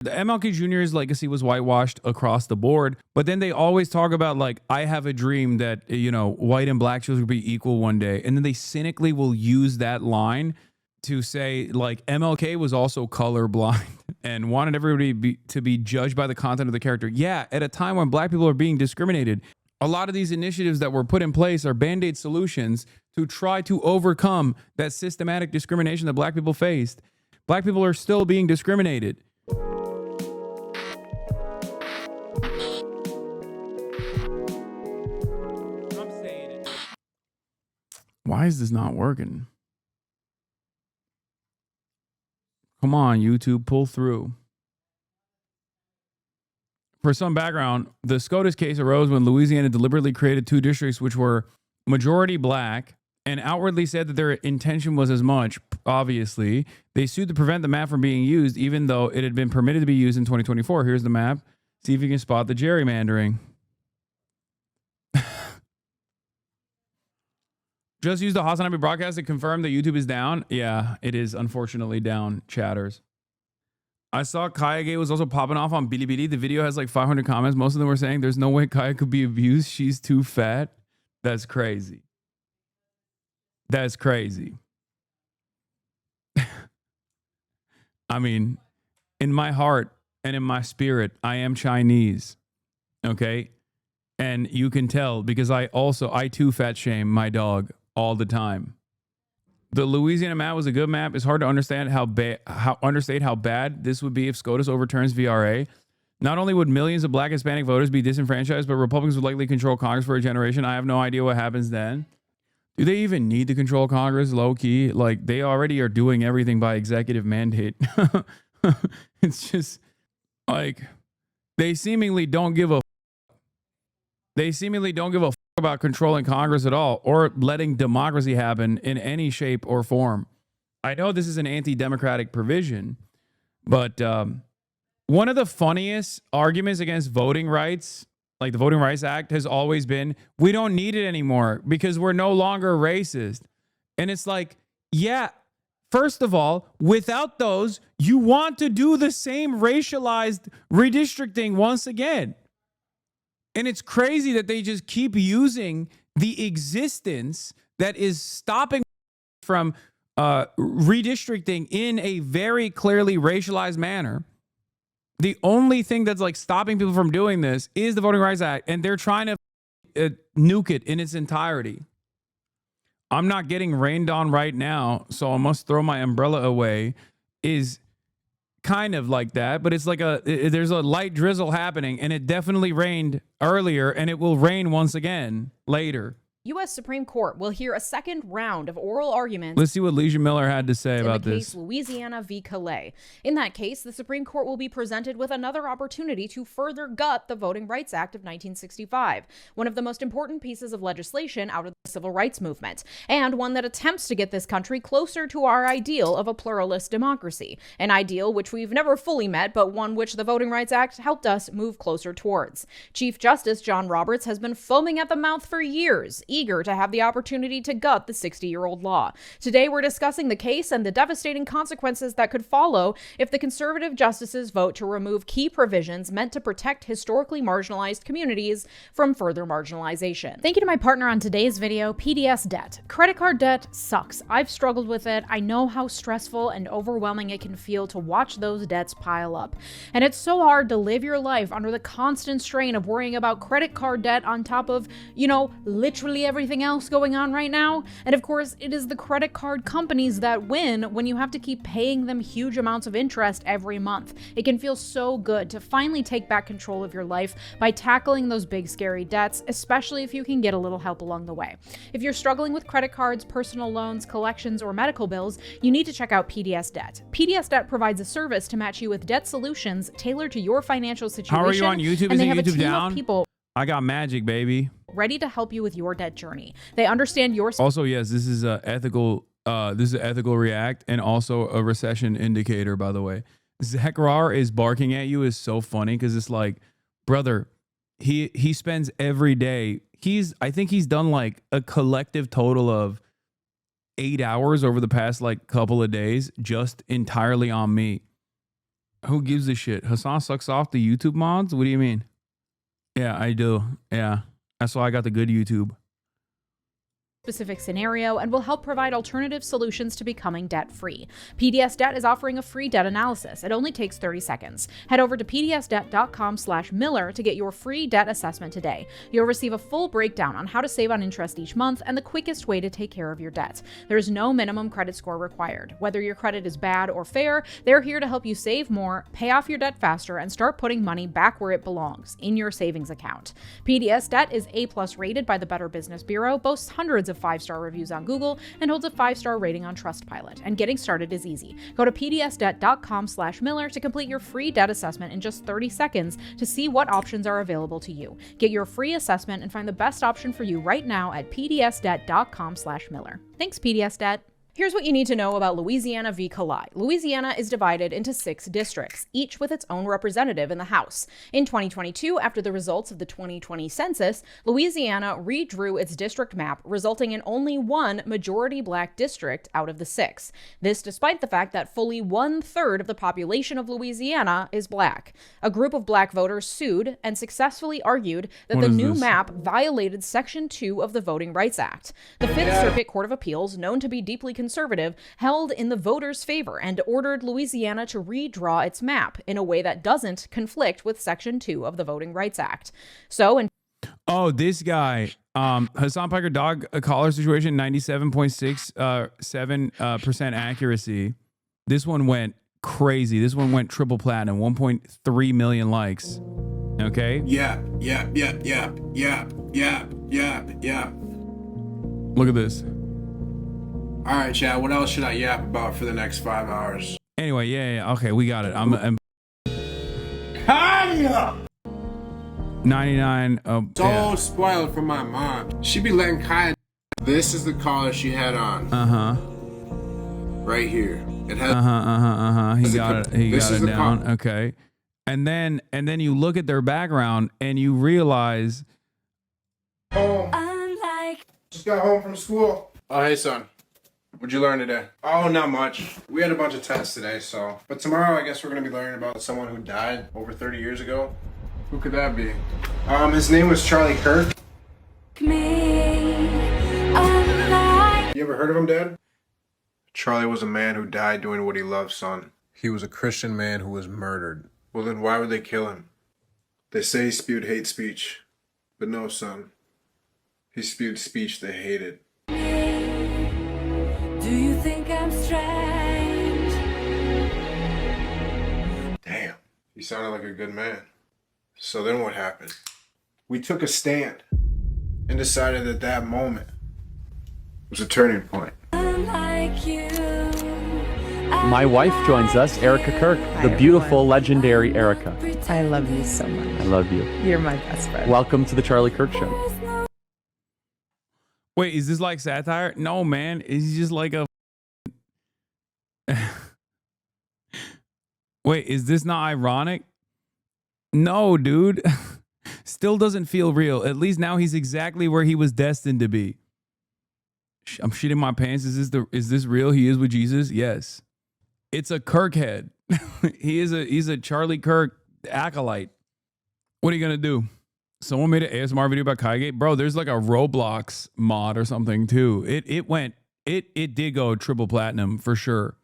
The MLK Jr.'s legacy was whitewashed across the board, but then they always talk about like, I have a dream that, you know, white and black children will be equal one day. And then they cynically will use that line to say like MLK was also colorblind and wanted everybody to be judged by the content of the character. Yeah, at a time when black people are being discriminated, a lot of these initiatives that were put in place are band-aid solutions to try to overcome that systematic discrimination that black people faced. Black people are still being discriminated. Why is this not working? Come on, YouTube, pull through. For some background, the SCOTUS case arose when Louisiana deliberately created two districts which were majority black and outwardly said that their intention was as much. Obviously, they sued to prevent the map from being used, even though it had been permitted to be used in 2024. Here's the map. See if you can spot the gerrymandering. Just use the Hasanabi broadcast to confirm that YouTube is down. Yeah, it is unfortunately down, chatters. I saw Kaya Gay was also popping off on Bilibili. The video has like 500 comments. Most of them were saying there's no way Kaya could be abused. She's too fat. That's crazy. That's crazy. I mean, in my heart and in my spirit, I am Chinese. Okay? And you can tell because I too fat shame my dog all the time. The Louisiana map was a good map. It's hard to understand understate how bad this would be if SCOTUS overturns VRA. Not only would millions of black Hispanic voters be disenfranchised, but Republicans would likely control Congress for a generation. I have no idea what happens then. Do they even need to control Congress low key? Like they already are doing everything by executive mandate. It's just like they seemingly don't give a about controlling Congress at all or letting democracy happen in any shape or form. I know this is an anti-democratic provision, but one of the funniest arguments against voting rights, like the Voting Rights Act, has always been, we don't need it anymore because we're no longer racist. And it's like, yeah, first of all, without those, you want to do the same racialized redistricting once again. And it's crazy that they just keep using the existence that is stopping from redistricting in a very clearly racialized manner. The only thing that's like stopping people from doing this is the Voting Rights Act, and they're trying to nuke it in its entirety. I'm not getting rained on right now, so I must throw my umbrella away is kind of like that, but it's like there's a light drizzle happening, and it definitely rained earlier, and it will rain once again later. U.S. Supreme Court will hear a second round of oral arguments. Let's see what Leeja Miller had to say about this. In the case Louisiana v. Calais. In that case, the Supreme Court will be presented with another opportunity to further gut the Voting Rights Act of 1965, one of the most important pieces of legislation out of the civil rights movement, and one that attempts to get this country closer to our ideal of a pluralist democracy, an ideal which we've never fully met, but one which the Voting Rights Act helped us move closer towards. Chief Justice John Roberts has been foaming at the mouth for years, eager to have the opportunity to gut the 60-year-old law. Today, we're discussing the case and the devastating consequences that could follow if the conservative justices vote to remove key provisions meant to protect historically marginalized communities from further marginalization. Thank you to my partner on today's video, PDS Debt. Credit card debt sucks. I've struggled with it. I know how stressful and overwhelming it can feel to watch those debts pile up. And it's so hard to live your life under the constant strain of worrying about credit card debt on top of, literally everything else going on right now. And of course, it is the credit card companies that win when you have to keep paying them huge amounts of interest every month. It can feel so good to finally take back control of your life by tackling those big scary debts, especially if you can get a little help along the way. If you're struggling with credit cards, personal loans, collections, or medical bills, you need to check out PDS Debt. PDS Debt provides a service to match you with debt solutions tailored to your financial situation. How are you on YouTube? And Is they have YouTube a team down? of people I got magic, baby. ready to help you with your debt journey. They understand your Also, yes, this is a ethical react and also a recession indicator, by the way. Zachar is barking at you is so funny because it's like, brother, he spends every day. I think he's done like a collective total of 8 hours over the past like couple of days just entirely on me. Who gives a shit? Hasan sucks off the YouTube mods? What do you mean? Yeah, I do. Yeah. That's why I got the good YouTube. Specific scenario and will help provide alternative solutions to becoming debt-free. PDS Debt is offering a free debt analysis. It only takes 30 seconds. Head over to pdsdebt.com/Miller to get your free debt assessment today. You'll receive a full breakdown on how to save on interest each month and the quickest way to take care of your debt. There is no minimum credit score required. Whether your credit is bad or fair, they're here to help you save more, pay off your debt faster, and start putting money back where it belongs, in your savings account. PDS Debt is A+ rated by the Better Business Bureau, boasts hundreds of 5-star reviews on Google, and holds a 5-star rating on Trustpilot. And getting started is easy. Go to pdsdebt.com/Miller to complete your free debt assessment in just 30 seconds to see what options are available to you. Get your free assessment and find the best option for you right now at pdsdebt.com/Miller. Thanks, PDS Debt. Here's what you need to know about Louisiana v. Calais. Louisiana is divided into 6 districts, each with its own representative in the House. In 2022, after the results of the 2020 census, Louisiana redrew its district map, resulting in only one majority black district out of the 6. This despite the fact that fully 1/3 of the population of Louisiana is black. A group of black voters sued and successfully argued that the new map violated Section 2 of the Voting Rights Act. The Fifth Circuit Court of Appeals, known to be deeply conservative, held in the voters' favor and ordered Louisiana to redraw its map in a way that doesn't conflict with Section 2 of the Voting Rights Act. Oh, this guy, Hasan Piker dog collar situation, 97.67% accuracy. This one went crazy. This one went triple platinum, 1.3 million likes. Okay. Yeah. Look at this. All right, Chad, what else should I yap about for the next 5 hours? Anyway, yeah. Okay, we got it. I'm 99. Don't spoil it for my mom. She be letting Kaya. This is the collar she had on. Right here. It has. He got it. He got it down. Okay. And then you look at their background and you realize. Just got home from school. Oh, hey, son. What'd you learn today? Oh, not much. We had a bunch of tests today, so. But tomorrow, I guess we're gonna be learning about someone who died over 30 years ago. Who could that be? His name was Charlie Kirk. You ever heard of him, Dad? Charlie was a man who died doing what he loved, son. He was a Christian man who was murdered. Well, then why would they kill him? They say he spewed hate speech. But no, son. He spewed speech they hated. Do you think I'm strange? Damn. He sounded like a good man. So then what happened? We took a stand and decided that that moment was a turning point. Unlike you, My wife joins us, Erica Kirk, the beautiful, legendary Erica. I love you so much. I love you. You're my best friend. Welcome to the Charlie Kirk Show. Wait, is this like satire? No, man. It's just like a. Wait, is this not ironic? No, dude. Still doesn't feel real. At least now he's exactly where he was destined to be. I'm shitting my pants. Is this real? He is with Jesus? Yes. It's a Kirk head. He's a Charlie Kirk acolyte. What are you gonna do? Someone made an ASMR video about Kaigate. Bro, there's like a Roblox mod or something too. It did go triple platinum for sure.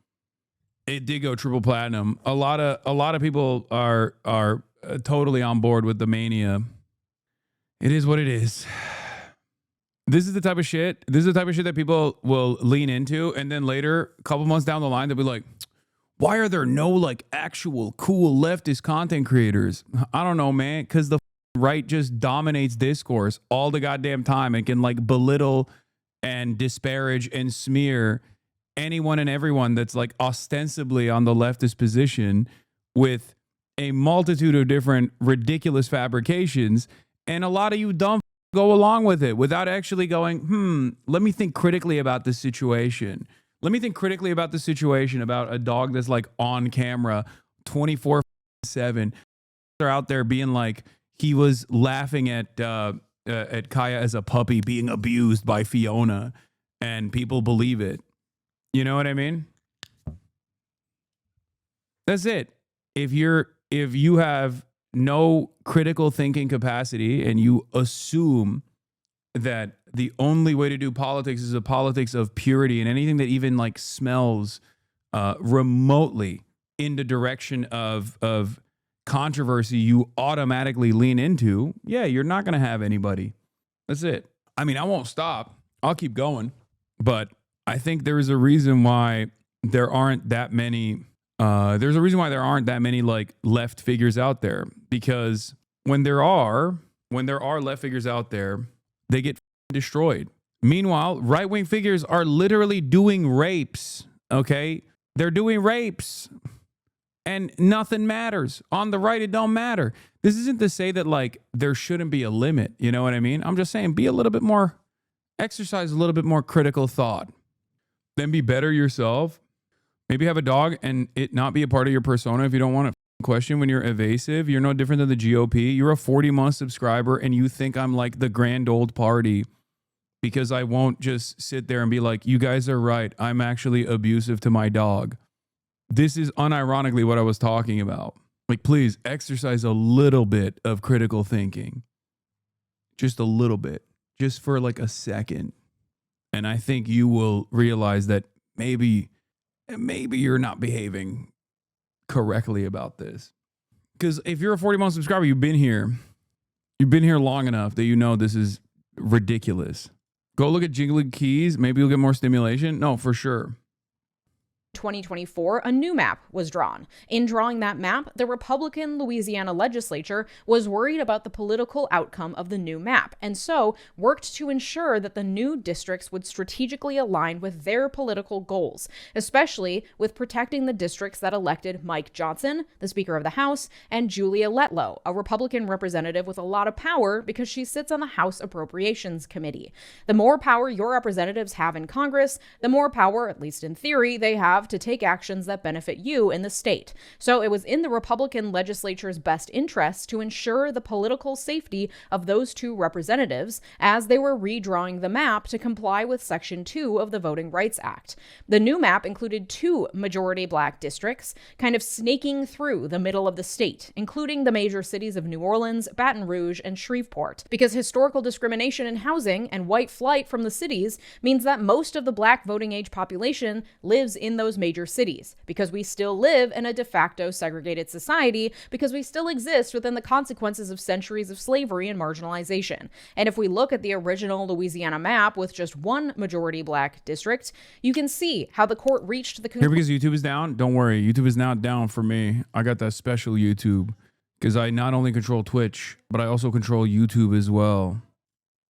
It did go triple platinum. A lot of people are totally on board with the mania. It is what it is. This is the type of shit. This is the type of shit that people will lean into, and then later, a couple months down the line, they'll be like, "Why are there no like actual cool leftist content creators?" I don't know, man. Because the right just dominates discourse all the goddamn time and can like belittle and disparage and smear anyone and everyone that's like ostensibly on the leftist position with a multitude of different ridiculous fabrications, and a lot of you dumb go along with it without actually going, let me think critically about this situation. Let me think critically about the situation about a dog that's like on camera 24/7. They're out there being like, he was laughing at Kaya as a puppy being abused by Fiona, and people believe it. You know what I mean? That's it. if you have no critical thinking capacity and you assume that the only way to do politics is a politics of purity, and anything that even like smells remotely in the direction of controversy, you automatically lean into, yeah, you're not going to have anybody. That's it. I mean, I won't stop. I'll keep going. But I think there is a reason why there aren't that many. There's a reason why there aren't that many like left figures out there, because when there are left figures out there, they get destroyed. Meanwhile, right-wing figures are literally doing rapes. Okay, they're doing rapes, and nothing matters. On the right, it don't matter. This isn't to say that like there shouldn't be a limit. You know what I mean? I'm just saying, be a little bit more, exercise a little bit more critical thought. Then be better yourself. Maybe have a dog and it not be a part of your persona if you don't want to question when you're evasive. You're no different than the GOP. You're a 40-month subscriber and you think I'm like the grand old party because I won't just sit there and be like, you guys are right. I'm actually abusive to my dog. This is unironically what I was talking about. Like, please exercise a little bit of critical thinking. Just a little bit. Just for like a second. And I think you will realize that maybe you're not behaving correctly about this. Because if you're a 40-month subscriber, you've been here long enough that you know this is ridiculous. Go look at Jiggly Keys. Maybe you'll get more stimulation. No, for sure. 2024, a new map was drawn. In drawing that map, the Republican Louisiana legislature was worried about the political outcome of the new map, and so worked to ensure that the new districts would strategically align with their political goals, especially with protecting the districts that elected Mike Johnson, the Speaker of the House, and Julia Letlow, a Republican representative with a lot of power because she sits on the House Appropriations Committee. The more power your representatives have in Congress, the more power, at least in theory, they have to take actions that benefit you in the state. So it was in the Republican legislature's best interest to ensure the political safety of those two representatives as they were redrawing the map to comply with Section 2 of the Voting Rights Act. The new map included 2 majority black districts, kind of snaking through the middle of the state, including the major cities of New Orleans, Baton Rouge, and Shreveport, because historical discrimination in housing and white flight from the cities means that most of the black voting age population lives in those major cities, because we still live in a de facto segregated society, because we still exist within the consequences of centuries of slavery and marginalization. And if we look at the original Louisiana map with just 1 majority black district, you can see how the court reached the conclusion. Here, because YouTube is down, don't worry, YouTube is now down for me. I got that special YouTube because I not only control Twitch, but I also control YouTube as well.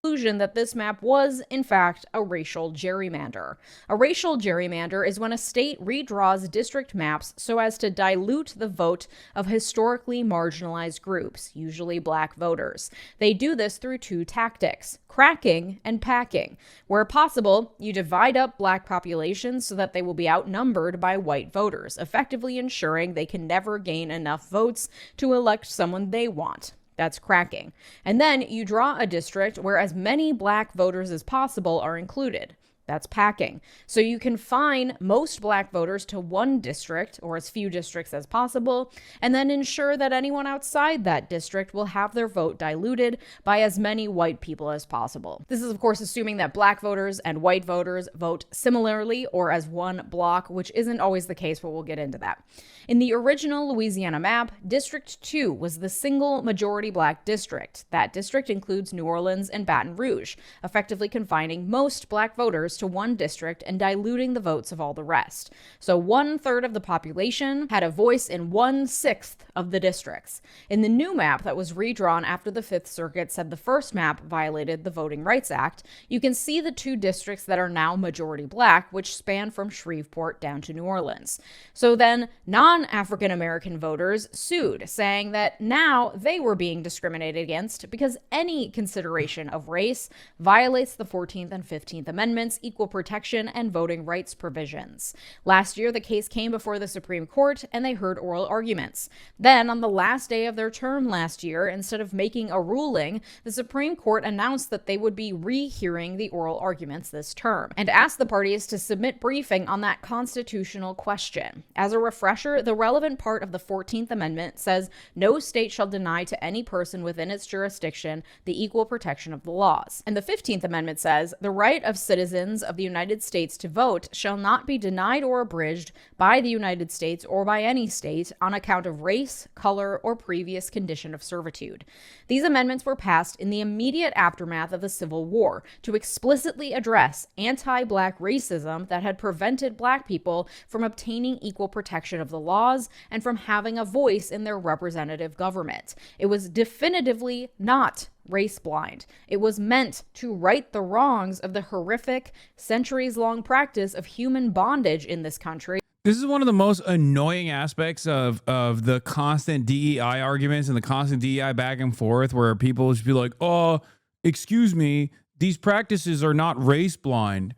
That this map was, in fact, a racial gerrymander. A racial gerrymander is when a state redraws district maps so as to dilute the vote of historically marginalized groups, usually black voters. They do this through 2 tactics, cracking and packing. Where possible, you divide up black populations so that they will be outnumbered by white voters, effectively ensuring they can never gain enough votes to elect someone they want. That's cracking. And then you draw a district where as many black voters as possible are included. That's packing. So you confine most black voters to 1 district or as few districts as possible, and then ensure that anyone outside that district will have their vote diluted by as many white people as possible. This is, of course, assuming that black voters and white voters vote similarly or as one block, which isn't always the case, but we'll get into that. In the original Louisiana map, District 2 was the single majority black district. That district includes New Orleans and Baton Rouge, effectively confining most black voters to 1 district and diluting the votes of all the rest. So 1/3 of the population had a voice in 1/6 of the districts. In the new map that was redrawn after the 5th Circuit said the first map violated the Voting Rights Act, you can see the 2 districts that are now majority black, which span from Shreveport down to New Orleans. So then non-African American voters sued, saying that now they were being discriminated against because any consideration of race violates the 14th and 15th Amendments, equal protection and voting rights provisions. Last year, the case came before the Supreme Court and they heard oral arguments. Then, on the last day of their term last year, instead of making a ruling, the Supreme Court announced that they would be rehearing the oral arguments this term and asked the parties to submit briefing on that constitutional question. As a refresher, the relevant part of the 14th Amendment says no state shall deny to any person within its jurisdiction the equal protection of the laws. And the 15th Amendment says the right of citizens of the United States to vote shall not be denied or abridged by the United States or by any state on account of race, color, or previous condition of servitude. These amendments were passed in the immediate aftermath of the Civil War to explicitly address anti-Black racism that had prevented Black people from obtaining equal protection of the laws and from having a voice in their representative government. It was definitively not race blind. It was meant to right the wrongs of the horrific, centuries-long practice of human bondage in this country. This is one of the most annoying aspects of the constant DEI arguments and the constant DEI back and forth, where people just be like, oh, excuse me, these practices are not race blind.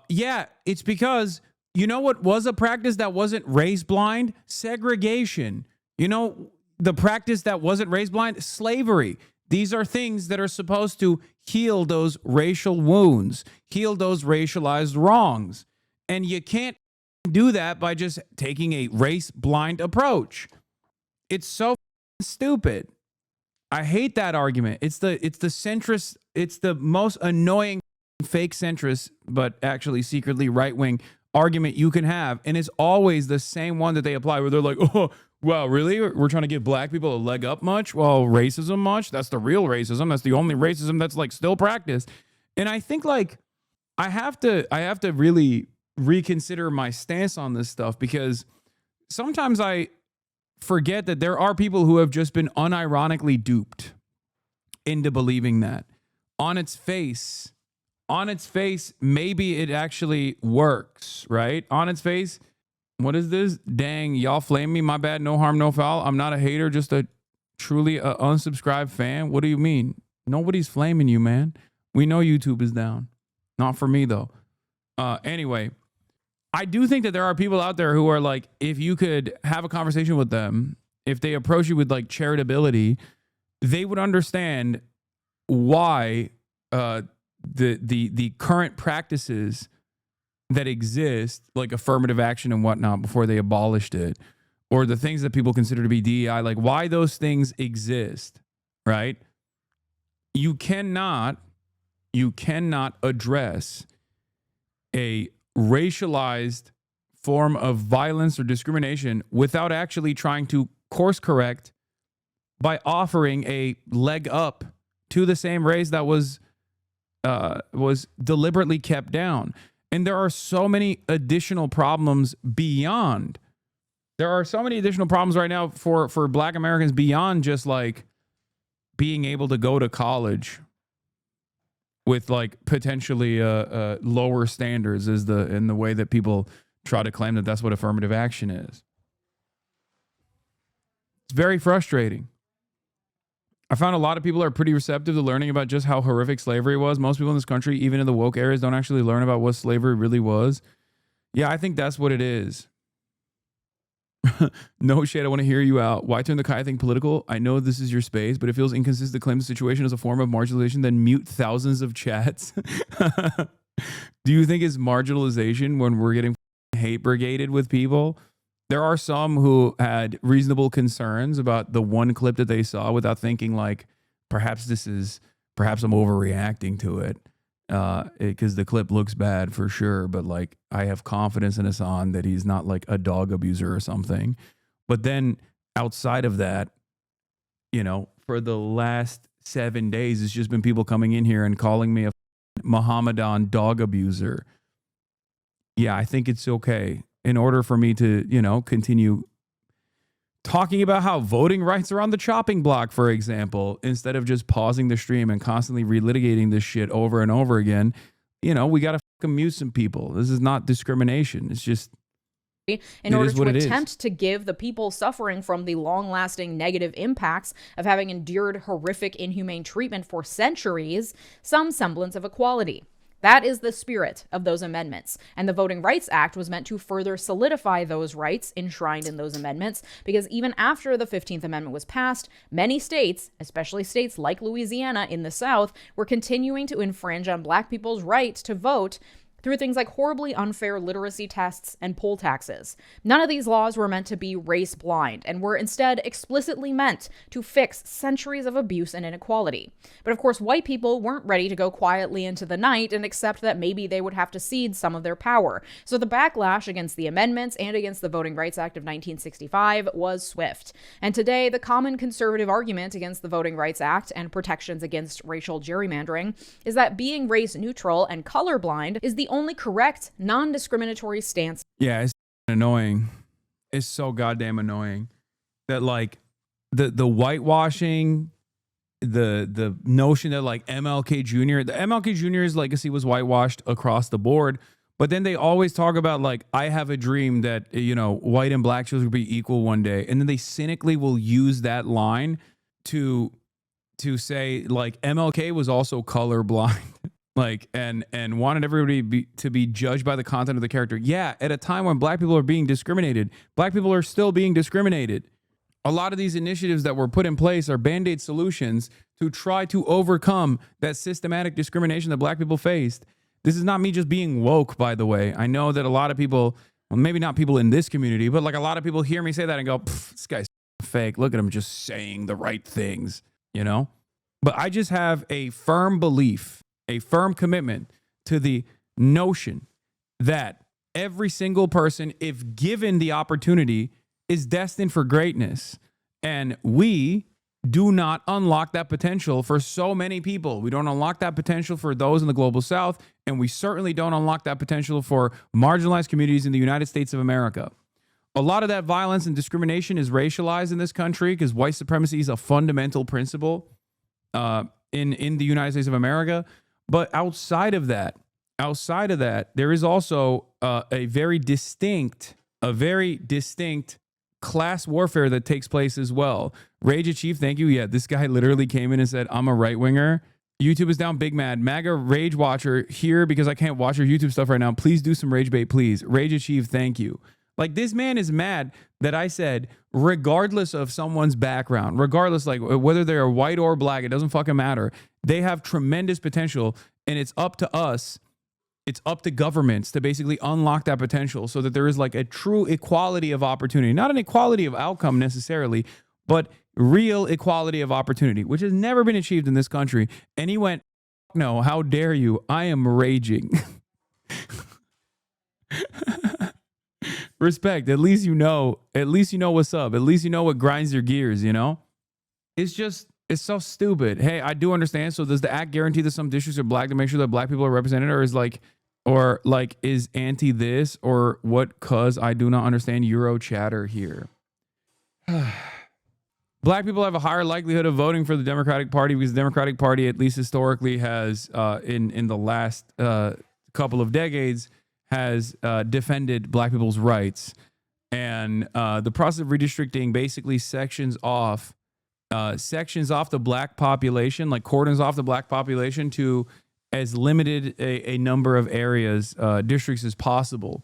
Yeah, it's because, you know what was a practice that wasn't race blind? Segregation. You know, the practice that wasn't race blind? Slavery. These are things that are supposed to heal those racial wounds, heal those racialized wrongs. And you can't do that by just taking a race blind approach. It's so stupid. I hate that argument. It's the centrist, it's the most annoying fake centrist, but actually secretly right-wing argument you can have. And it's always the same one that they apply, where they're like, oh, well, really? We're trying to give Black people a leg up much? Well, racism much? That's the real racism. That's the only racism that's like still practiced. And I think like I have to really reconsider my stance on this stuff, because sometimes I forget that there are people who have just been unironically duped into believing that. On its face, maybe it actually works, right? On its face, what is this? Dang, y'all flame me. My bad. No harm, no foul. I'm not a hater, just a truly unsubscribed fan. What do you mean? Nobody's flaming you, man. We know YouTube is down. Not for me, though. Anyway, I do think that there are people out there who are like, if you could have a conversation with them, if they approach you with like charitability, they would understand why the current practices that exist, like affirmative action and whatnot, before they abolished it, or the things that people consider to be DEI, like why those things exist, right? You cannot address a racialized form of violence or discrimination without actually trying to course correct by offering a leg up to the same race that was deliberately kept down. And there are so many additional problems beyond. There are so many additional problems right now for Black Americans beyond just like being able to go to college with like potentially lower standards is in the way that people try to claim that that's what affirmative action is. It's very frustrating. I found a lot of people are pretty receptive to learning about just how horrific slavery was. Most people in this country, even in the woke areas, don't actually learn about what slavery really was. Yeah, I think that's what it is. No shade, I want to hear you out. Why turn the Kai thing political? I know this is your space, but it feels inconsistent to claim the situation as a form of marginalization, then mute thousands of chats. Do you think it's marginalization when we're getting hate brigaded with people? There are some who had reasonable concerns about the one clip that they saw without thinking like, perhaps I'm overreacting to it. Because the clip looks bad for sure, but like I have confidence in Hasan that he's not like a dog abuser or something. But then outside of that, you know, for the last 7 days, it's just been people coming in here and calling me a Mohammedan dog abuser. Yeah, I think it's okay. In order for me to, you know, continue talking about how voting rights are on the chopping block, for example, instead of just pausing the stream and constantly relitigating this shit over and over again, you know, we got to fucking mute some people. This is not discrimination. It's just in order to attempt to give the people suffering from the long-lasting negative impacts of having endured horrific, inhumane treatment for centuries some semblance of equality. That is the spirit of those amendments. And the Voting Rights Act was meant to further solidify those rights enshrined in those amendments, because even after the 15th Amendment was passed, many states, especially states like Louisiana in the South, were continuing to infringe on Black people's right to vote through things like horribly unfair literacy tests and poll taxes. None of these laws were meant to be race blind and were instead explicitly meant to fix centuries of abuse and inequality. But of course, white people weren't ready to go quietly into the night and accept that maybe they would have to cede some of their power. So the backlash against the amendments and against the Voting Rights Act of 1965 was swift. And today, the common conservative argument against the Voting Rights Act and protections against racial gerrymandering is that being race neutral and colorblind is the only correct, non-discriminatory stance. Yeah, it's annoying. It's so goddamn annoying that like the whitewashing, the notion that like the MLK Jr.'s legacy was whitewashed across the board, but then they always talk about like, I have a dream that, you know, white and black children will be equal one day. And then they cynically will use that line to say like MLK was also colorblind. Like, and wanted everybody to be judged by the content of the character. Yeah, at a time when black people are being discriminated, black people are still being discriminated. A lot of these initiatives that were put in place are Band-Aid solutions to try to overcome that systematic discrimination that black people faced. This is not me just being woke, by the way. I know that a lot of people, well, maybe not people in this community, but like a lot of people hear me say that and go, this guy's fake. Look at him just saying the right things, you know? But I just have a firm belief, a firm commitment to the notion that every single person, if given the opportunity, is destined for greatness. And we do not unlock that potential for so many people. We don't unlock that potential for those in the global South, and we certainly don't unlock that potential for marginalized communities in the United States of America. A lot of that violence and discrimination is racialized in this country because white supremacy is a fundamental principle in the United States of America. But outside of that, there is also a very distinct class warfare that takes place as well. Rage Achieve, thank you. Yeah, this guy literally came in and said, I'm a right winger. YouTube is down big mad. MAGA Rage Watcher here because I can't watch your YouTube stuff right now. Please do some rage bait, please. Rage Achieve, thank you. Like, this man is mad that I said, regardless of someone's background, regardless, like whether they're white or black, it doesn't fucking matter. They have tremendous potential, and it's up to us. It's up to governments to basically unlock that potential so that there is like a true equality of opportunity, not an equality of outcome necessarily, but real equality of opportunity, which has never been achieved in this country. And he went, no, how dare you? I am raging. Respect. At least you know what's up. At least you know what grinds your gears, you know? It's so stupid. Hey, I do understand. So does the act guarantee that some districts are black to make sure that black people are represented, or is anti this or what? Cause I do not understand Euro chatter here. Black people have a higher likelihood of voting for the Democratic Party because the Democratic Party, at least historically, has in the last couple of decades, has defended black people's rights. And the process of redistricting basically sections off the black population, like cordons off the black population to as limited a number of areas, districts as possible.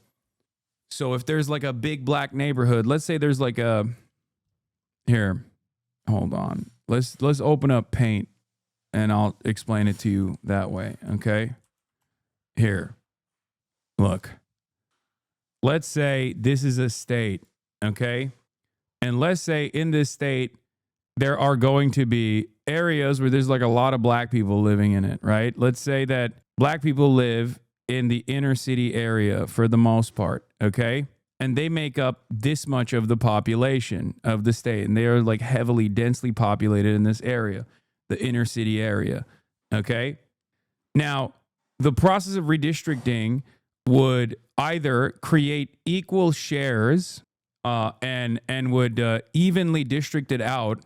So if there's like a big black neighborhood, let's say there's like here, hold on. Let's open up Paint and I'll explain it to you that way. Okay. Here, look, let's say this is a state. Okay. And let's say in this state, there are going to be areas where there's like a lot of black people living in it, right? Let's say that black people live in the inner city area for the most part, okay? And they make up this much of the population of the state. And they are like heavily, densely populated in this area, the inner city area, okay? Now, the process of redistricting would either create equal shares and would evenly district it out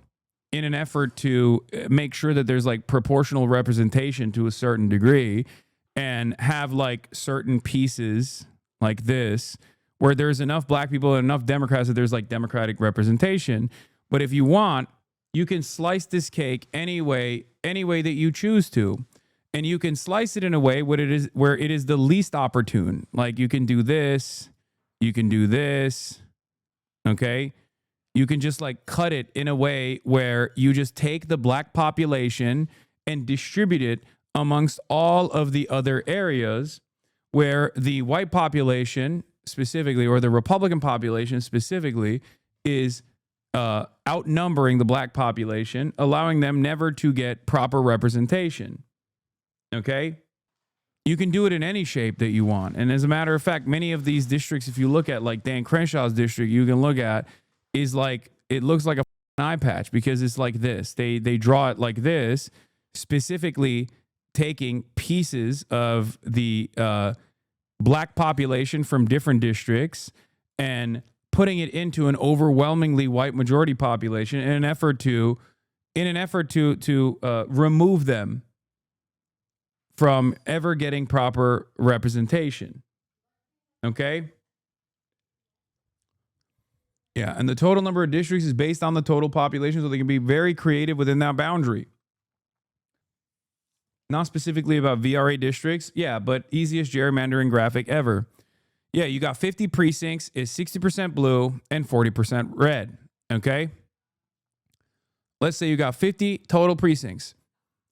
in an effort to make sure that there's like proportional representation to a certain degree, and have like certain pieces like this where there's enough black people and enough Democrats that there's like democratic representation. But if you want, you can slice this cake any way that you choose to. And you can slice it in a way where it is the least opportune. Like you can do this, you can do this, okay? You can just like cut it in a way where you just take the black population and distribute it amongst all of the other areas where the white population specifically, or the Republican population specifically, is outnumbering the black population, allowing them never to get proper representation. Okay? You can do it in any shape that you want. And as a matter of fact, many of these districts, if you look at like Dan Crenshaw's district, you can look at is like, it looks like a eye patch because it's like this. They draw it like this, specifically taking pieces of the black population from different districts and putting it into an overwhelmingly white majority population in an effort to remove them from ever getting proper representation. Okay? Yeah, and the total number of districts is based on the total population, so they can be very creative within that boundary. Not specifically about VRA districts, yeah, but easiest gerrymandering graphic ever. Yeah, you got 50 precincts, is 60% blue and 40% red, okay? Let's say you got 50 total precincts.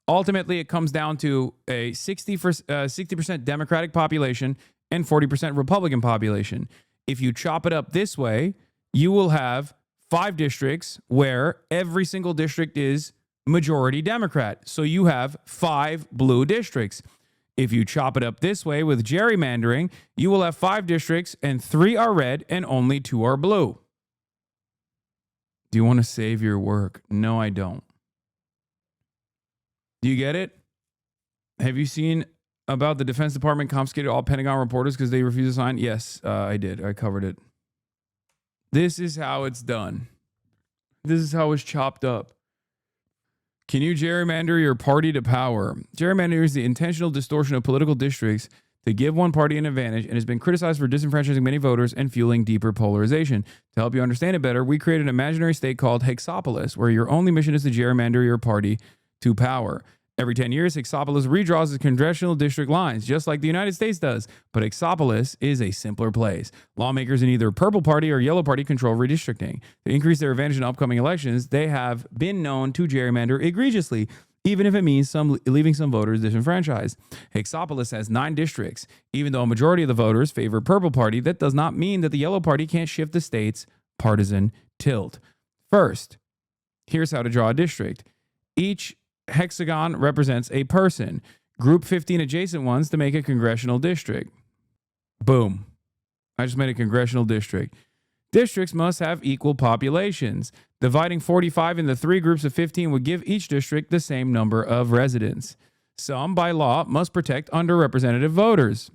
Ultimately, it comes down to a 60% Democratic population and 40% Republican population. If you chop it up this way, you will have 5 districts where every single district is majority Democrat. So you have 5 blue districts. If you chop it up this way with gerrymandering, you will have 5 districts and 3 are red and only 2 are blue. Do you want to save your work? No, I don't. Do you get it? Have you seen about the Defense Department confiscated all Pentagon reporters because they refused to sign? Yes, I did. I covered it. This is how it's done. This is how it's chopped up. Can you gerrymander your party to power? Gerrymandering is the intentional distortion of political districts to give one party an advantage and has been criticized for disenfranchising many voters and fueling deeper polarization. To help you understand it better, we created an imaginary state called Hexopolis, where your only mission is to gerrymander your party to power. Every 10 years, Hexopolis redraws its congressional district lines, just like the United States does. But Hexopolis is a simpler place. Lawmakers in either purple party or yellow party control redistricting. To increase their advantage in upcoming elections, they have been known to gerrymander egregiously, even if it means leaving some voters disenfranchised. Hexopolis has 9 districts. Even though a majority of the voters favor purple party, that does not mean that the yellow party can't shift the state's partisan tilt. First, here's how to draw a district. Each hexagon represents a person. Group 15 adjacent ones to make a congressional district. Boom. I just made a congressional district. Districts must have equal populations. Dividing 45 into 3 groups of 15 would give each district the same number of residents. Some, by law, must protect underrepresented voters.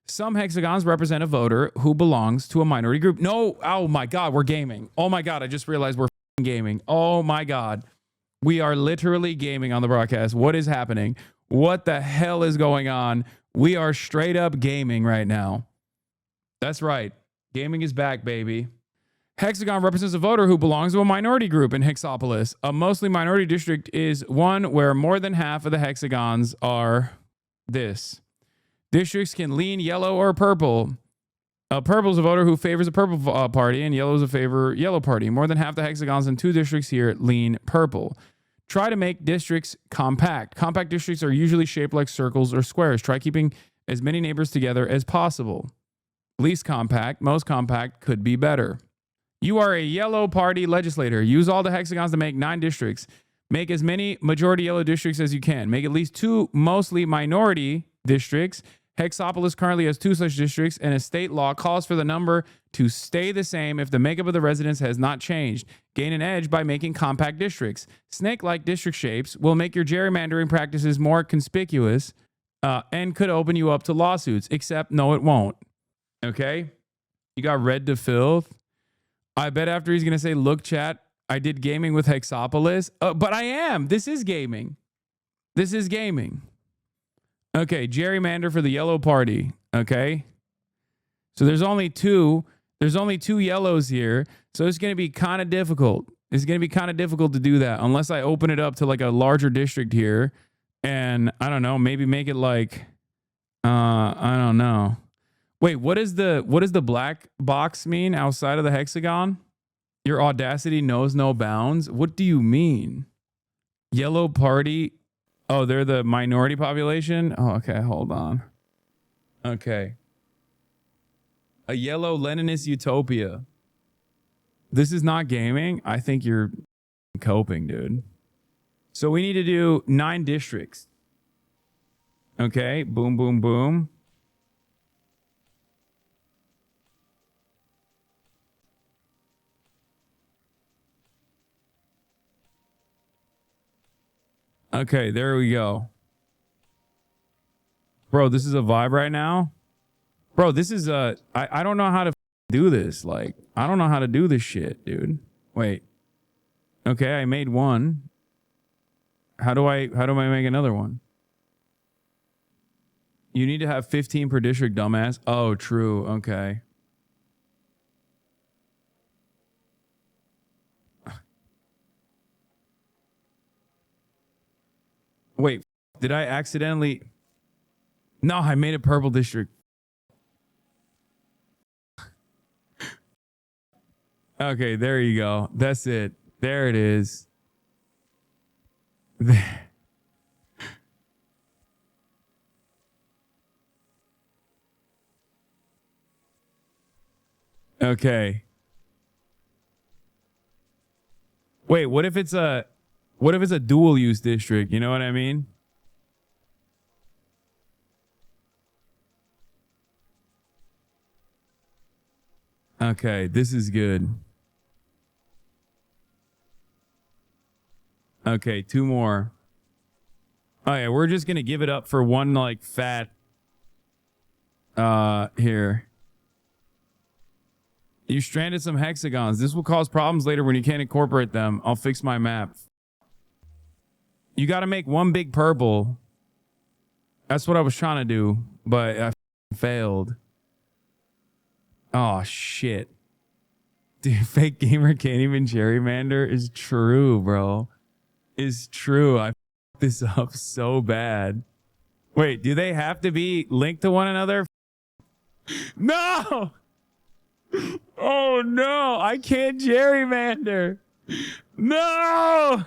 Some hexagons represent a voter who belongs to a minority group. No, oh my God, we're gaming. Oh my God, I just realized we're gaming. Oh my God. We are literally gaming on the broadcast. What is happening? What the hell is going on? We are straight up gaming right now. That's right. Gaming is back, baby. Hexagon represents a voter who belongs to a minority group in Hexopolis. A mostly minority district is one where more than half of the hexagons are this. Districts can lean yellow or purple. Purple is a voter who favors a purple party, and yellow is a favor yellow party. More than half the hexagons in 2 districts here lean purple. Try to make districts compact. Compact districts are usually shaped like circles or squares. Try keeping as many neighbors together as possible. Least compact, most compact could be better. You are a yellow party legislator. Use all the hexagons to make 9 districts. Make as many majority yellow districts as you can. Make at least 2 mostly minority districts. Hexopolis currently has 2 such districts, and a state law calls for the number to stay the same if the makeup of the residents has not changed. Gain an edge by making compact districts. Snake-like district shapes will make your gerrymandering practices more conspicuous and could open you up to lawsuits, except no, it won't. Okay? You got red to filth. I bet after he's going to say, look, chat, I did gaming with Hexopolis. But I am. This is gaming. This is gaming. Okay, gerrymander for the yellow party. Okay. So there's only 2 yellows here. So it's going to be kind of difficult. It's going to be kind of difficult to do that unless I open it up to like a larger district here. And I don't know, maybe make it like I don't know. Wait, what does the black box mean outside of the hexagon? Your audacity knows no bounds. What do you mean? Yellow party. Oh, they're the minority population? Oh, okay, hold on. Okay. A yellow Leninist utopia. This is not gaming. I think you're coping, dude. So we need to do 9 districts. Okay, boom, boom, boom. Okay, there we go. Bro, this is a vibe right now. Bro, this is I don't know how to do this. Like, I don't know how to do this shit, dude. Wait. Okay, I made one. How do I make another one? You need to have 15 per district, dumbass. Oh, true. Okay. Wait, did I accidentally? No, I made a purple district. Okay, there you go. That's it. There it is. Okay. Wait, what if it's a dual use district? You know what I mean? Okay, this is good. Okay, 2 more. Oh yeah, we're just gonna give it up for one like fat here. You stranded some hexagons. This will cause problems later when you can't incorporate them. I'll fix my map. You got to make one big purple. That's what I was trying to do, but I failed. Oh, shit. Dude, fake gamer can't even gerrymander is true, bro. Is true. I fucked this up so bad. Wait, do they have to be linked to one another? No! Oh no, I can't gerrymander. No!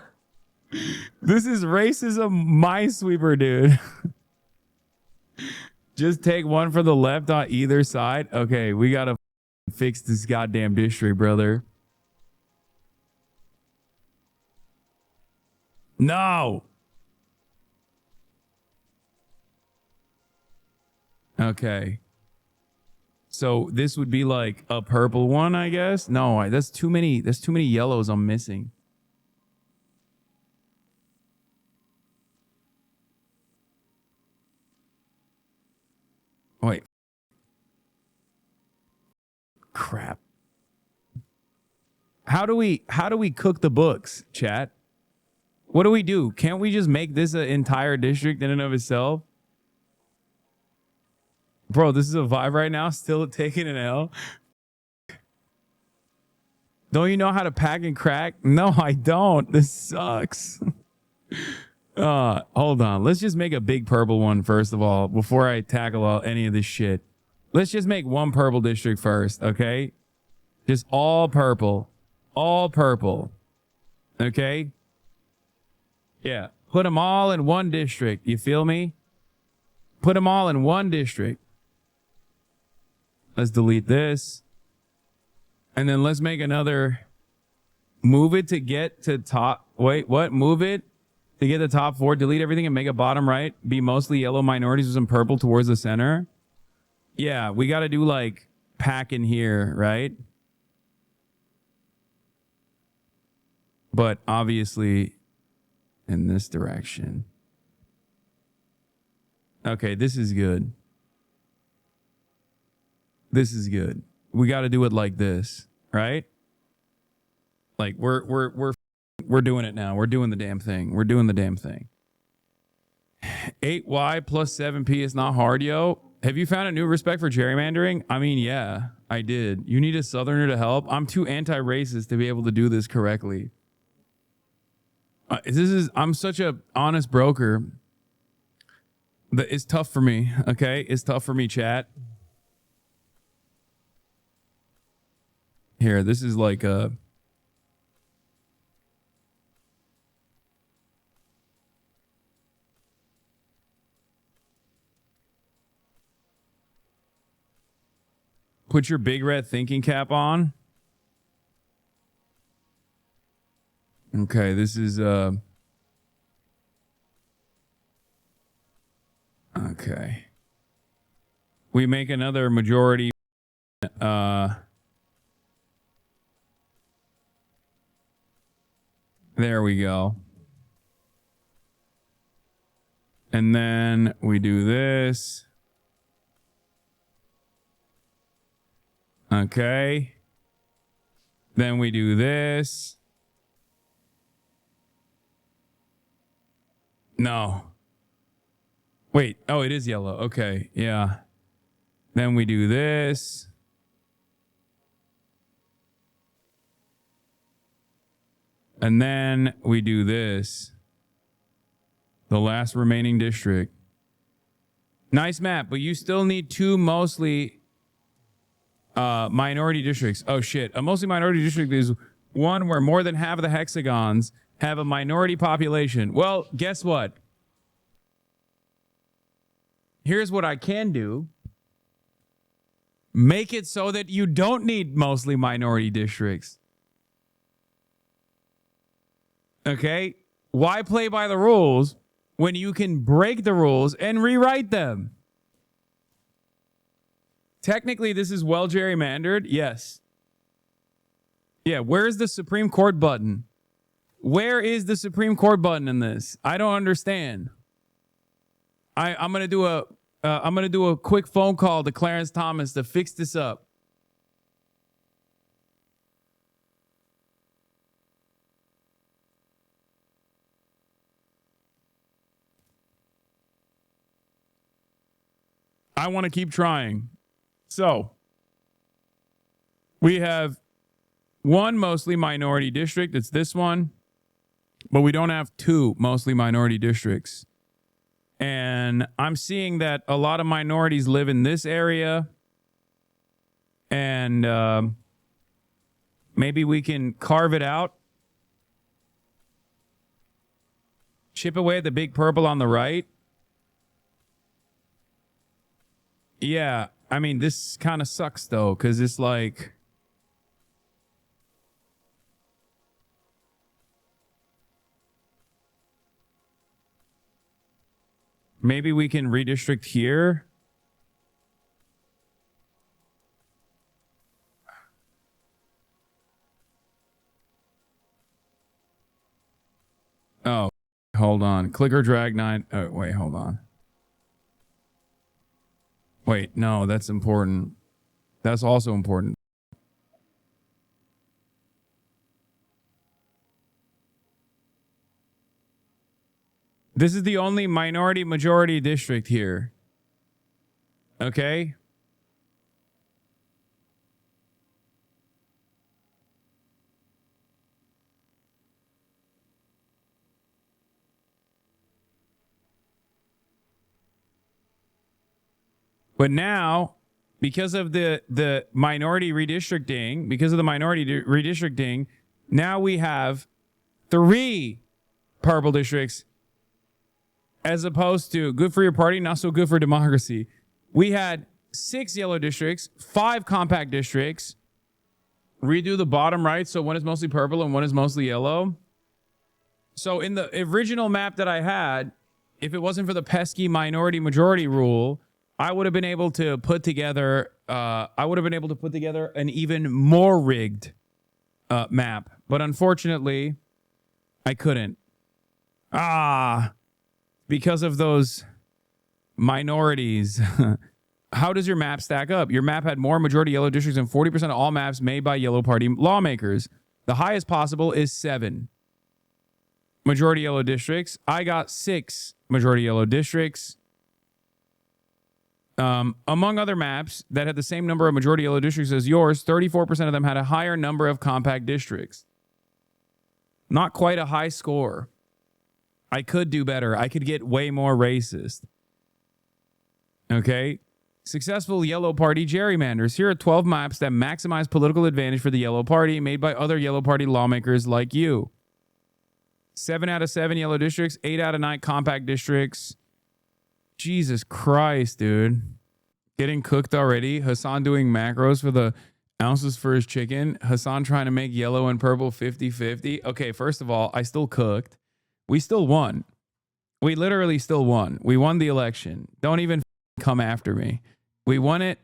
This is racism minesweeper, dude. Just take one for the left on either side. Okay, we gotta fix this goddamn district, brother. No! Okay. So this would be like a purple one, I guess. No, that's too many. That's too many yellows I'm missing. Wait. Crap. How do we cook the books, chat? What do we do? Can't we just make this an entire district in and of itself? Bro, this is a vibe right now. Still taking an L. Don't you know how to pack and crack? No, I don't. This sucks. Hold on. Let's just make a big purple one first of all before I tackle any of this shit. Let's just make one purple district first, okay? Just all purple. All purple. Okay? Yeah. Put them all in one district. You feel me? Put them all in one district. Let's delete this. And then let's make another. Move it to get to top. Wait, what? Move it to get the top 4. Delete everything and make a bottom right. Be mostly yellow minorities with some purple towards the center. Yeah, we got to do like pack in here, right? But obviously in this direction. Okay, this is good. This is good. We got to do it like this, right? Like we're doing it now. We're doing the damn thing. We're doing the damn thing. 8Y plus 7P is not hard, yo. Have you found a new respect for gerrymandering? I mean, yeah, I did. You need a Southerner to help. I'm too anti-racist to be able to do this correctly. I'm such a honest broker. It's tough for me, okay? It's tough for me, chat. Here, this is like a... Put your big red thinking cap on. Okay, this is okay. We make another majority there we go. And then we do this. Okay. Then we do this. No. Wait. Oh, it is yellow. Okay. Yeah. Then we do this. And then we do this. The last remaining district. Nice map, but you still need two mostly minority districts. Oh shit. A mostly minority district is one where more than half of the hexagons have a minority population. Well, guess what? Here's what I can do. Make it so that you don't need mostly minority districts. Okay? Why play by the rules when you can break the rules and rewrite them? Technically, this is well gerrymandered. Yes. Yeah, where's the Supreme Court button? Where is the Supreme Court button in this? I don't understand. I'm gonna do a quick phone call to Clarence Thomas to fix this up. I want to keep trying. So we have one mostly minority district. It's this one, but we don't have two mostly minority districts. And I'm seeing that a lot of minorities live in this area. And maybe we can carve it out. Chip away at the big purple on the right. Yeah, I mean, this kind of sucks, though, because it's like... Maybe we can redistrict here. Oh, hold on. Click or drag 9. Oh, wait, hold on. Wait, no, that's important. That's also important. This is the only minority majority district here. Okay? But now, because of the minority redistricting, now we have 3 purple districts as opposed to good for your party, not so good for democracy. We had 6 yellow districts, 5 compact districts. Redo the bottom right, so one is mostly purple and one is mostly yellow. So in the original map that I had, if it wasn't for the pesky minority majority rule, I would have been able to put together an even more rigged map. But unfortunately, I couldn't. Because of those minorities. How does your map stack up? Your map had more majority yellow districts than 40% of all maps made by yellow party lawmakers. The highest possible is 7 majority yellow districts. I got 6 majority yellow districts. Among other maps that had the same number of majority yellow districts as yours, 34% of them had a higher number of compact districts. Not quite a high score. I could do better. I could get way more racist. Okay. Successful Yellow Party gerrymanders. Here are 12 maps that maximize political advantage for the Yellow Party made by other Yellow Party lawmakers like you. 7 out of 7 yellow districts, 8 out of 9 compact districts. Jesus Christ, dude. Getting cooked already. Hasan doing macros for the ounces for his chicken. Hasan trying to make yellow and purple 50-50. Okay, first of all, I still cooked. We still won. We literally still won. We won the election. Don't even come after me. We won it,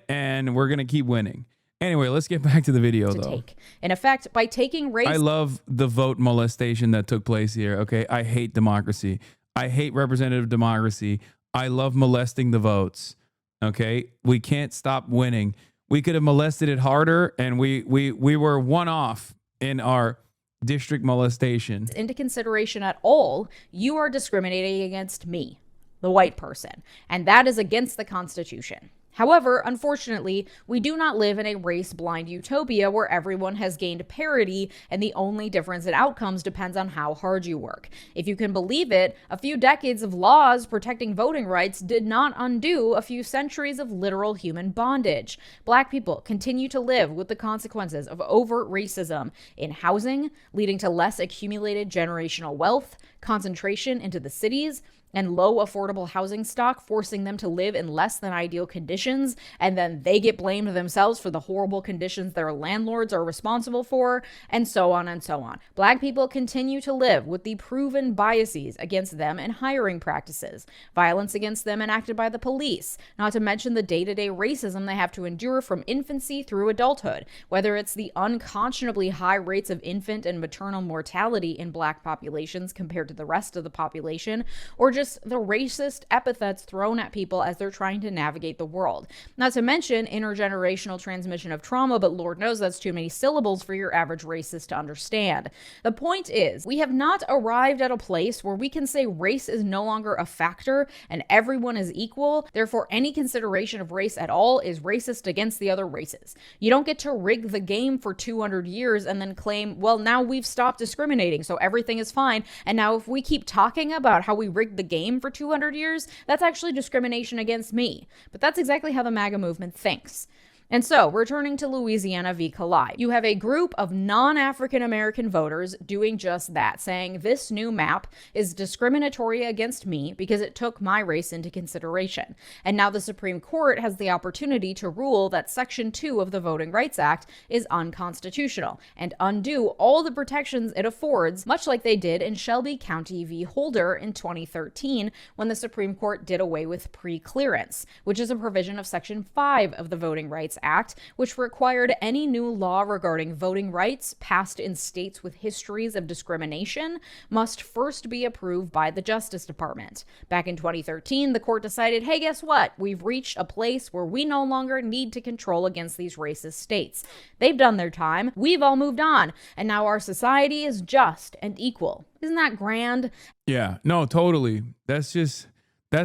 and we're going to keep winning. Anyway, let's get back to the video, though. In effect, by taking race... I love the vote molestation that took place here, okay? I hate democracy. I hate representative democracy. I love molesting the votes, okay? We can't stop winning. We could have molested it harder, and we were one off in our district molestation. Into consideration at all, you are discriminating against me, the white person, and that is against the Constitution. However, unfortunately, we do not live in a race-blind utopia where everyone has gained parity and the only difference in outcomes depends on how hard you work. If you can believe it, a few decades of laws protecting voting rights did not undo a few centuries of literal human bondage. Black people continue to live with the consequences of overt racism in housing, leading to less accumulated generational wealth, concentration into the cities, and low affordable housing stock, forcing them to live in less than ideal conditions, and then they get blamed themselves for the horrible conditions their landlords are responsible for, and so on and so on. Black people continue to live with the proven biases against them and hiring practices, violence against them enacted by the police, not to mention the day-to-day racism they have to endure from infancy through adulthood, whether it's the unconscionably high rates of infant and maternal mortality in Black populations compared to the rest of the population, or just the racist epithets thrown at people as they're trying to navigate the world. Not to mention intergenerational transmission of trauma, but Lord knows that's too many syllables for your average racist to understand. The point is, we have not arrived at a place where we can say race is no longer a factor and everyone is equal, therefore any consideration of race at all is racist against the other races. You don't get to rig the game for 200 years and then claim, well, now we've stopped discriminating, so everything is fine, and now if we keep talking about how we rigged the game for 200 years, that's actually discrimination against me. But that's exactly how the MAGA movement thinks. And so, returning to Louisiana v. Kalai, you have a group of non-African American voters doing just that, saying this new map is discriminatory against me because it took my race into consideration. And now the Supreme Court has the opportunity to rule that Section 2 of the Voting Rights Act is unconstitutional and undo all the protections it affords, much like they did in Shelby County v. Holder in 2013 when the Supreme Court did away with pre-clearance, which is a provision of Section 5 of the Voting Rights Act, which required any new law regarding voting rights passed in states with histories of discrimination must first be approved by the Justice Department. Back in 2013, the court decided, hey, guess what? We've reached a place where we no longer need to control against these racist states. They've done their time. We've all moved on. And now our society is just and equal. Isn't that grand? Yeah, no, totally. That's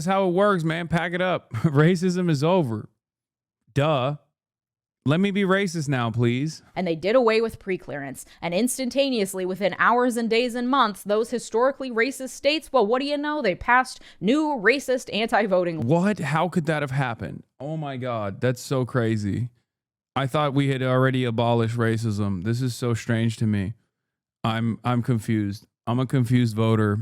how it works, man. Pack it up. Racism is over. Duh. Let me be racist now, please. And they did away with preclearance. And instantaneously, within hours and days and months, those historically racist states, well, what do you know? They passed new racist anti-voting laws. What? How could that have happened? Oh my God, that's so crazy. I thought we had already abolished racism. This is so strange to me. I'm confused. I'm a confused voter.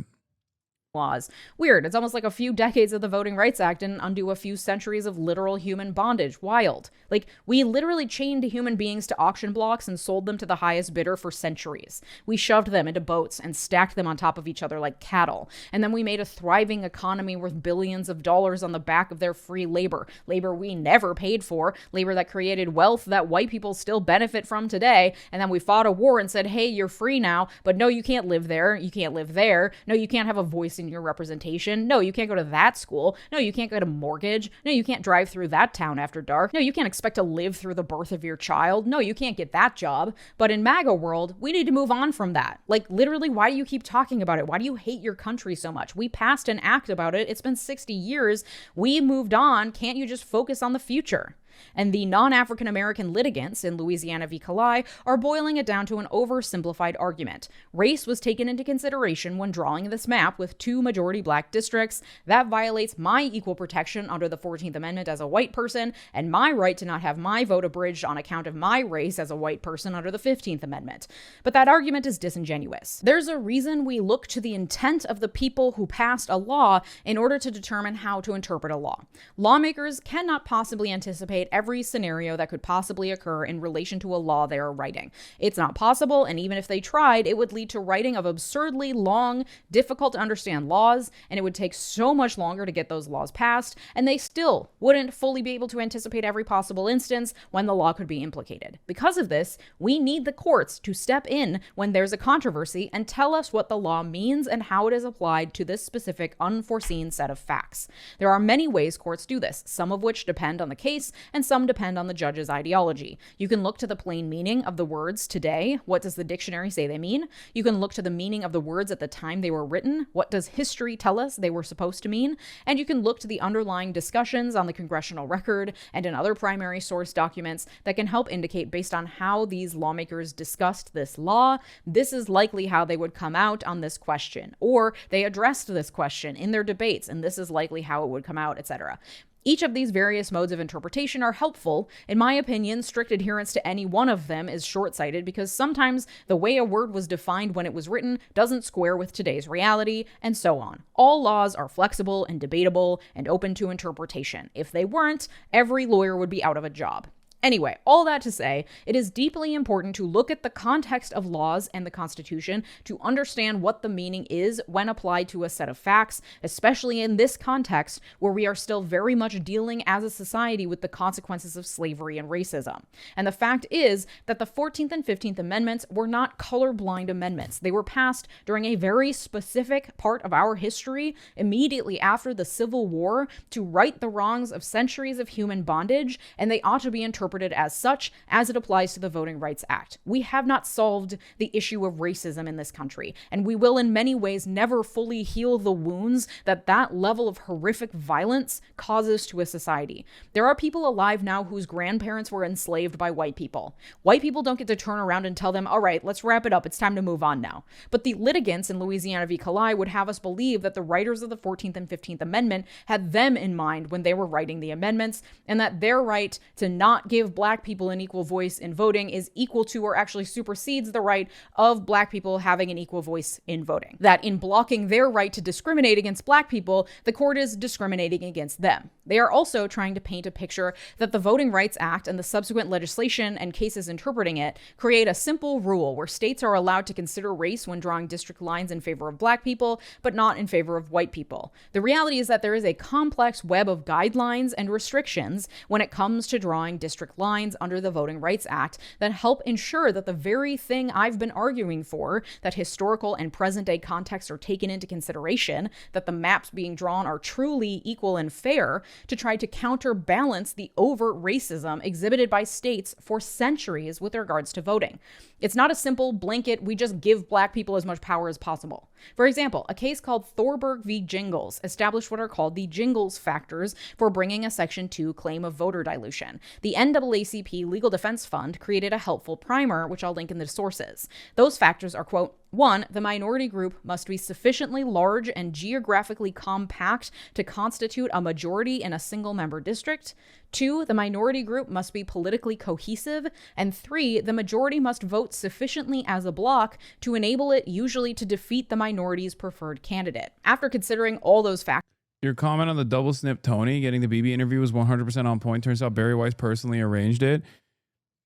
Laws. Weird. It's almost like a few decades of the Voting Rights Act and undo a few centuries of literal human bondage. Wild. Like, we literally chained human beings to auction blocks and sold them to the highest bidder for centuries. We shoved them into boats and stacked them on top of each other like cattle. And then we made a thriving economy worth billions of dollars on the back of their free labor. Labor we never paid for. Labor that created wealth that white people still benefit from today. And then we fought a war and said, hey, you're free now, but no, you can't live there. You can't live there. No, you can't have a voice in your representation. No, you can't go to that school. No, you can't get a mortgage. No, you can't drive through that town after dark. No, you can't expect to live through the birth of your child. No, you can't get that job. But in MAGA world, we need to move on from that. Like, literally, why do you keep talking about it? Why do you hate your country so much? We passed an act about it. It's been 60 years. We moved on. Can't you just focus on the future? And the non-African American litigants in Louisiana v. Calais are boiling it down to an oversimplified argument. Race was taken into consideration when drawing this map with 2 majority black districts. That violates my equal protection under the 14th Amendment as a white person, and my right to not have my vote abridged on account of my race as a white person under the 15th Amendment. But that argument is disingenuous. There's a reason we look to the intent of the people who passed a law in order to determine how to interpret a law. Lawmakers cannot possibly anticipate every scenario that could possibly occur in relation to a law they are writing. It's not possible, and even if they tried, it would lead to writing of absurdly long, difficult to understand laws, and it would take so much longer to get those laws passed, and they still wouldn't fully be able to anticipate every possible instance when the law could be implicated. Because of this, we need the courts to step in when there's a controversy and tell us what the law means and how it is applied to this specific unforeseen set of facts. There are many ways courts do this, some of which depend on the case and some depend on the judge's ideology. You can look to the plain meaning of the words today. What does the dictionary say they mean? You can look to the meaning of the words at the time they were written. What does history tell us they were supposed to mean? And you can look to the underlying discussions on the congressional record and in other primary source documents that can help indicate, based on how these lawmakers discussed this law, this is likely how they would come out on this question, or they addressed this question in their debates, and this is likely how it would come out, etc. Each of these various modes of interpretation are helpful. In my opinion, strict adherence to any one of them is short-sighted because sometimes the way a word was defined when it was written doesn't square with today's reality, and so on. All laws are flexible and debatable and open to interpretation. If they weren't, every lawyer would be out of a job. Anyway, all that to say, it is deeply important to look at the context of laws and the Constitution to understand what the meaning is when applied to a set of facts, especially in this context where we are still very much dealing as a society with the consequences of slavery and racism. And the fact is that the 14th and 15th Amendments were not colorblind amendments. They were passed during a very specific part of our history, immediately after the Civil War, to right the wrongs of centuries of human bondage, and they ought to be interpreted as such as it applies to the Voting Rights Act. We have not solved the issue of racism in this country, and we will in many ways never fully heal the wounds that that level of horrific violence causes to a society. There are people alive now whose grandparents were enslaved by white people. White people don't get to turn around and tell them, all right, let's wrap it up, it's time to move on now. But the litigants in Louisiana v. Calais would have us believe that the writers of the 14th and 15th Amendment had them in mind when they were writing the amendments, and that their right to not give black people an equal voice in voting is equal to or actually supersedes the right of black people having an equal voice in voting. That in blocking their right to discriminate against black people, the court is discriminating against them. They are also trying to paint a picture that the Voting Rights Act and the subsequent legislation and cases interpreting it create a simple rule where states are allowed to consider race when drawing district lines in favor of black people, but not in favor of white people. The reality is that there is a complex web of guidelines and restrictions when it comes to drawing district lines under the Voting Rights Act that help ensure that the very thing I've been arguing for, that historical and present-day contexts are taken into consideration, that the maps being drawn are truly equal and fair, to try to counterbalance the overt racism exhibited by states for centuries with regards to voting. It's not a simple blanket, we just give black people as much power as possible. For example, a case called Thorburg v. Jingles established what are called the Jingles factors for bringing a Section 2 claim of voter dilution. The NAACP Legal Defense Fund created a helpful primer, which I'll link in the sources. Those factors are, quote, 1, the minority group must be sufficiently large and geographically compact to constitute a majority in a single-member district. 2, the minority group must be politically cohesive. And 3, the majority must vote sufficiently as a bloc to enable it usually to defeat the minority's preferred candidate. After considering all those factors, Your comment on the double snip Tony getting the BB interview was 100% on point. Turns out Barry Weiss personally arranged it.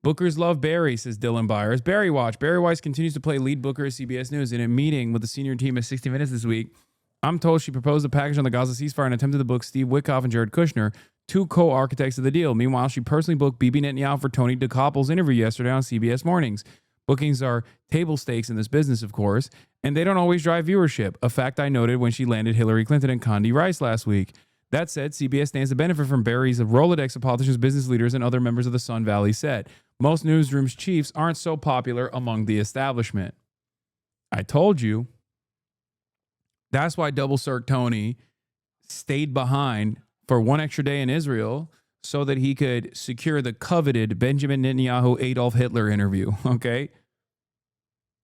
Bookers love Barry, says Dylan Byers. Barry watch. Barry Weiss continues to play lead booker at CBS News. In a meeting with the senior team at 60 Minutes this week, I'm told she proposed a package on the Gaza ceasefire and attempted to book Steve Witkoff and Jared Kushner, 2 co-architects of the deal. Meanwhile, she personally booked Bibi Netanyahu for Tony DeKoppel's interview yesterday on CBS Mornings. Bookings are table stakes in this business, of course, and they don't always drive viewership, a fact I noted when she landed Hillary Clinton and Condi Rice last week. That said, CBS stands to benefit from Barry's Rolodex of politicians, business leaders, and other members of the Sun Valley set. Most newsrooms' chiefs aren't so popular among the establishment. I told you. That's why Double Cirque Tony stayed behind for one extra day in Israel so that he could secure the coveted Benjamin Netanyahu Adolf Hitler interview. Okay.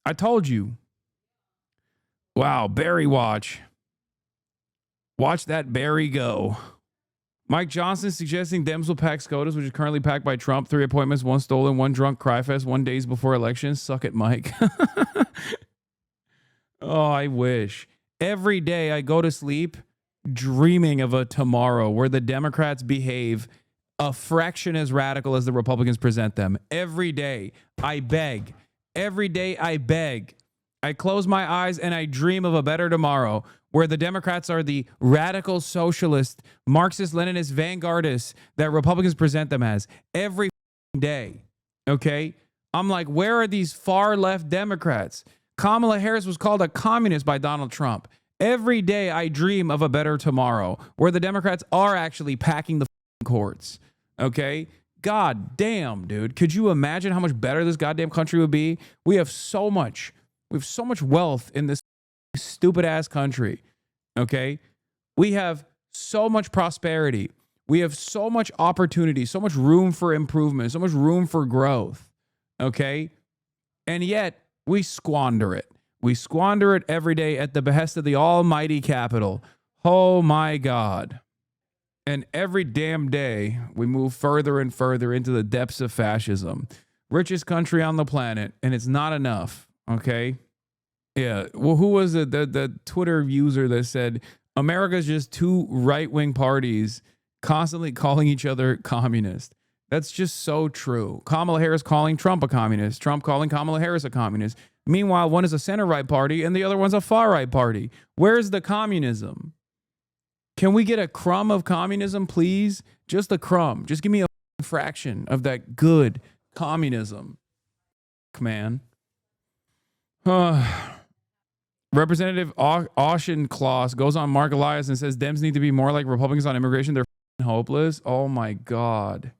I told you. Wow. Barry watch. Watch that Barry go. Mike Johnson suggesting Dems will pack SCOTUS, which is currently packed by Trump. 3 appointments, 1 stolen, 1 drunk cry fest, 1 days before elections. Suck it, Mike. Oh, I wish. Every day I go to sleep dreaming of a tomorrow where the Democrats behave a fraction as radical as the Republicans present them. Every day I beg. Every day I beg. I close my eyes and I dream of a better tomorrow where the Democrats are the radical socialist, Marxist, Leninist vanguardists that Republicans present them as every day. Okay? I'm like, where are these far left Democrats? Kamala Harris was called a communist by Donald Trump. Every day I dream of a better tomorrow where the Democrats are actually packing the courts. Okay? God damn, dude. Could you imagine how much better this goddamn country would be? We have so much wealth in this stupid ass country. Okay? We have so much prosperity. We have so much opportunity, so much room for improvement, so much room for growth. Okay? And yet we squander it. We squander it every day at the behest of the almighty capital. Oh my God. And every damn day we move further and further into the depths of fascism. Richest country on the planet, and it's not enough. Okay? Yeah. Well, who was it? The Twitter user that said America's just 2 right-wing parties constantly calling each other communist. That's just so true. Kamala Harris calling Trump a communist. Trump calling Kamala Harris a communist. Meanwhile, one is a center-right party and the other one's a far-right party. Where's the communism? Can we get a crumb of communism, please? Just a crumb. Just give me a fraction of that good communism. Man. Representative Auchincloss goes on Mark Elias and says Dems need to be more like Republicans on immigration. They're hopeless. Oh my God.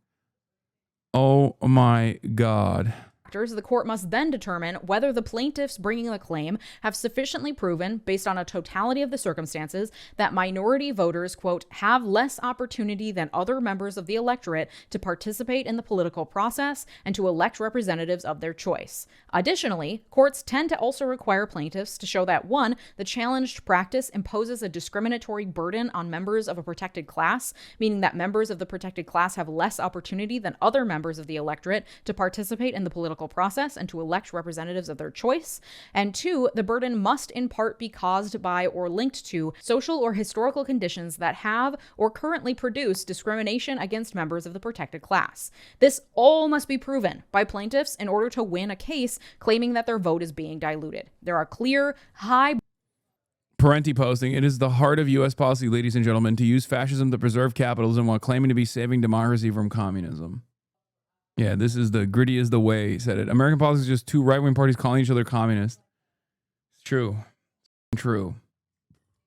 Oh my God. The court must then determine whether the plaintiffs bringing the claim have sufficiently proven, based on a totality of the circumstances, that minority voters, quote, have less opportunity than other members of the electorate to participate in the political process and to elect representatives of their choice. Additionally, courts tend to also require plaintiffs to show that, 1, the challenged practice imposes a discriminatory burden on members of a protected class, meaning that members of the protected class have less opportunity than other members of the electorate to participate in the political process and to elect representatives of their choice. And 2, the burden must in part be caused by or linked to social or historical conditions that have or currently produce discrimination against members of the protected class. This all must be proven by plaintiffs in order to win a case claiming that their vote is being diluted. There are clear, high Parenti posting, it is the heart of U.S. policy, ladies and gentlemen, to use fascism to preserve capitalism while claiming to be saving democracy from communism. Yeah, this is the gritty is the way, said it. American politics is just 2 right-wing parties calling each other communist. It's true. True.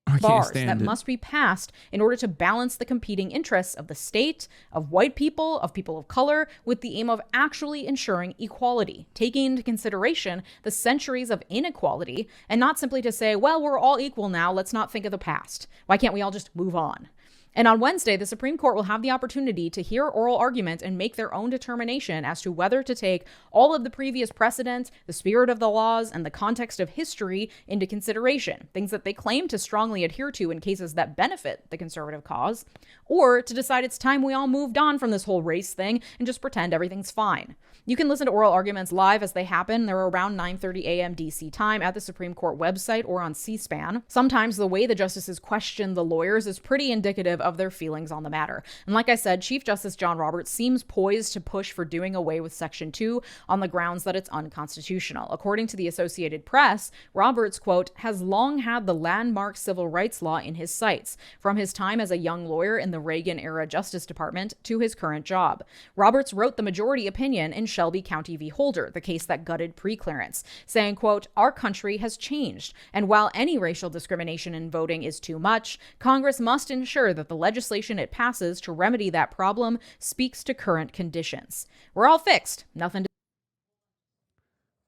I can't bars stand that it. must be passed in order to balance the competing interests of the state, of white people, of people of color, with the aim of actually ensuring equality, taking into consideration the centuries of inequality, and not simply to say, well, we're all equal now, let's not think of the past. Why can't we all just move on? And on Wednesday, the Supreme Court will have the opportunity to hear oral argument and make their own determination as to whether to take all of the previous precedent, the spirit of the laws, and the context of history into consideration, things that they claim to strongly adhere to in cases that benefit the conservative cause, or to decide it's time we all moved on from this whole race thing and just pretend everything's fine. You can listen to oral arguments live as they happen. They're around 9:30 a.m. DC time at the Supreme Court website or on C-SPAN. Sometimes the way the justices question the lawyers is pretty indicative of their feelings on the matter. And like I said, Chief Justice John Roberts seems poised to push for doing away with Section 2 on the grounds that it's unconstitutional. According to the Associated Press, Roberts, quote, has long had the landmark civil rights law in his sights, from his time as a young lawyer in the Reagan-era Justice Department to his current job. Roberts wrote the majority opinion in Shelby County v. Holder, the case that gutted preclearance, saying, quote, our country has changed, and while any racial discrimination in voting is too much, Congress must ensure that the legislation it passes to remedy that problem speaks to current conditions. We're all fixed. Nothing to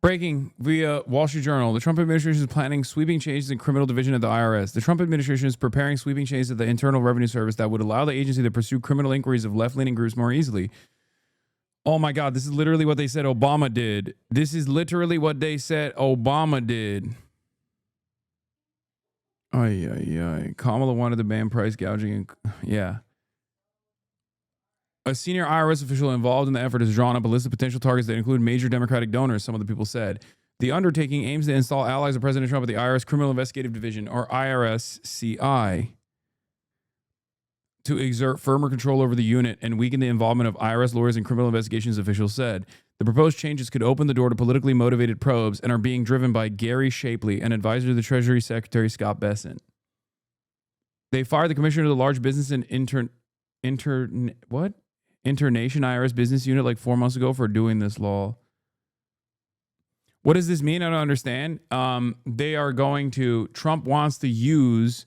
Breaking via Wall Street Journal. The Trump administration is planning sweeping changes in criminal division at the IRS. The Trump administration is preparing sweeping changes at the Internal Revenue Service that would allow the agency to pursue criminal inquiries of left-leaning groups more easily. Oh my God, this is literally what they said Obama did. This is literally what they said Obama did. Ay, ay, ay. Kamala wanted to ban price gouging. Yeah. A senior IRS official involved in the effort has drawn up a list of potential targets that include major Democratic donors, some of the people said. The undertaking aims to install allies of President Trump at the IRS Criminal Investigative Division, or IRS-CI, to exert firmer control over the unit and weaken the involvement of IRS lawyers and criminal investigations, officials said. The proposed changes could open the door to politically motivated probes and are being driven by Gary Shapley, an advisor to the Treasury Secretary Scott Bessent. They fired the commissioner of the Large Business and Internation IRS business unit like 4 months ago for doing this law. What does this mean? I don't understand. Trump wants to use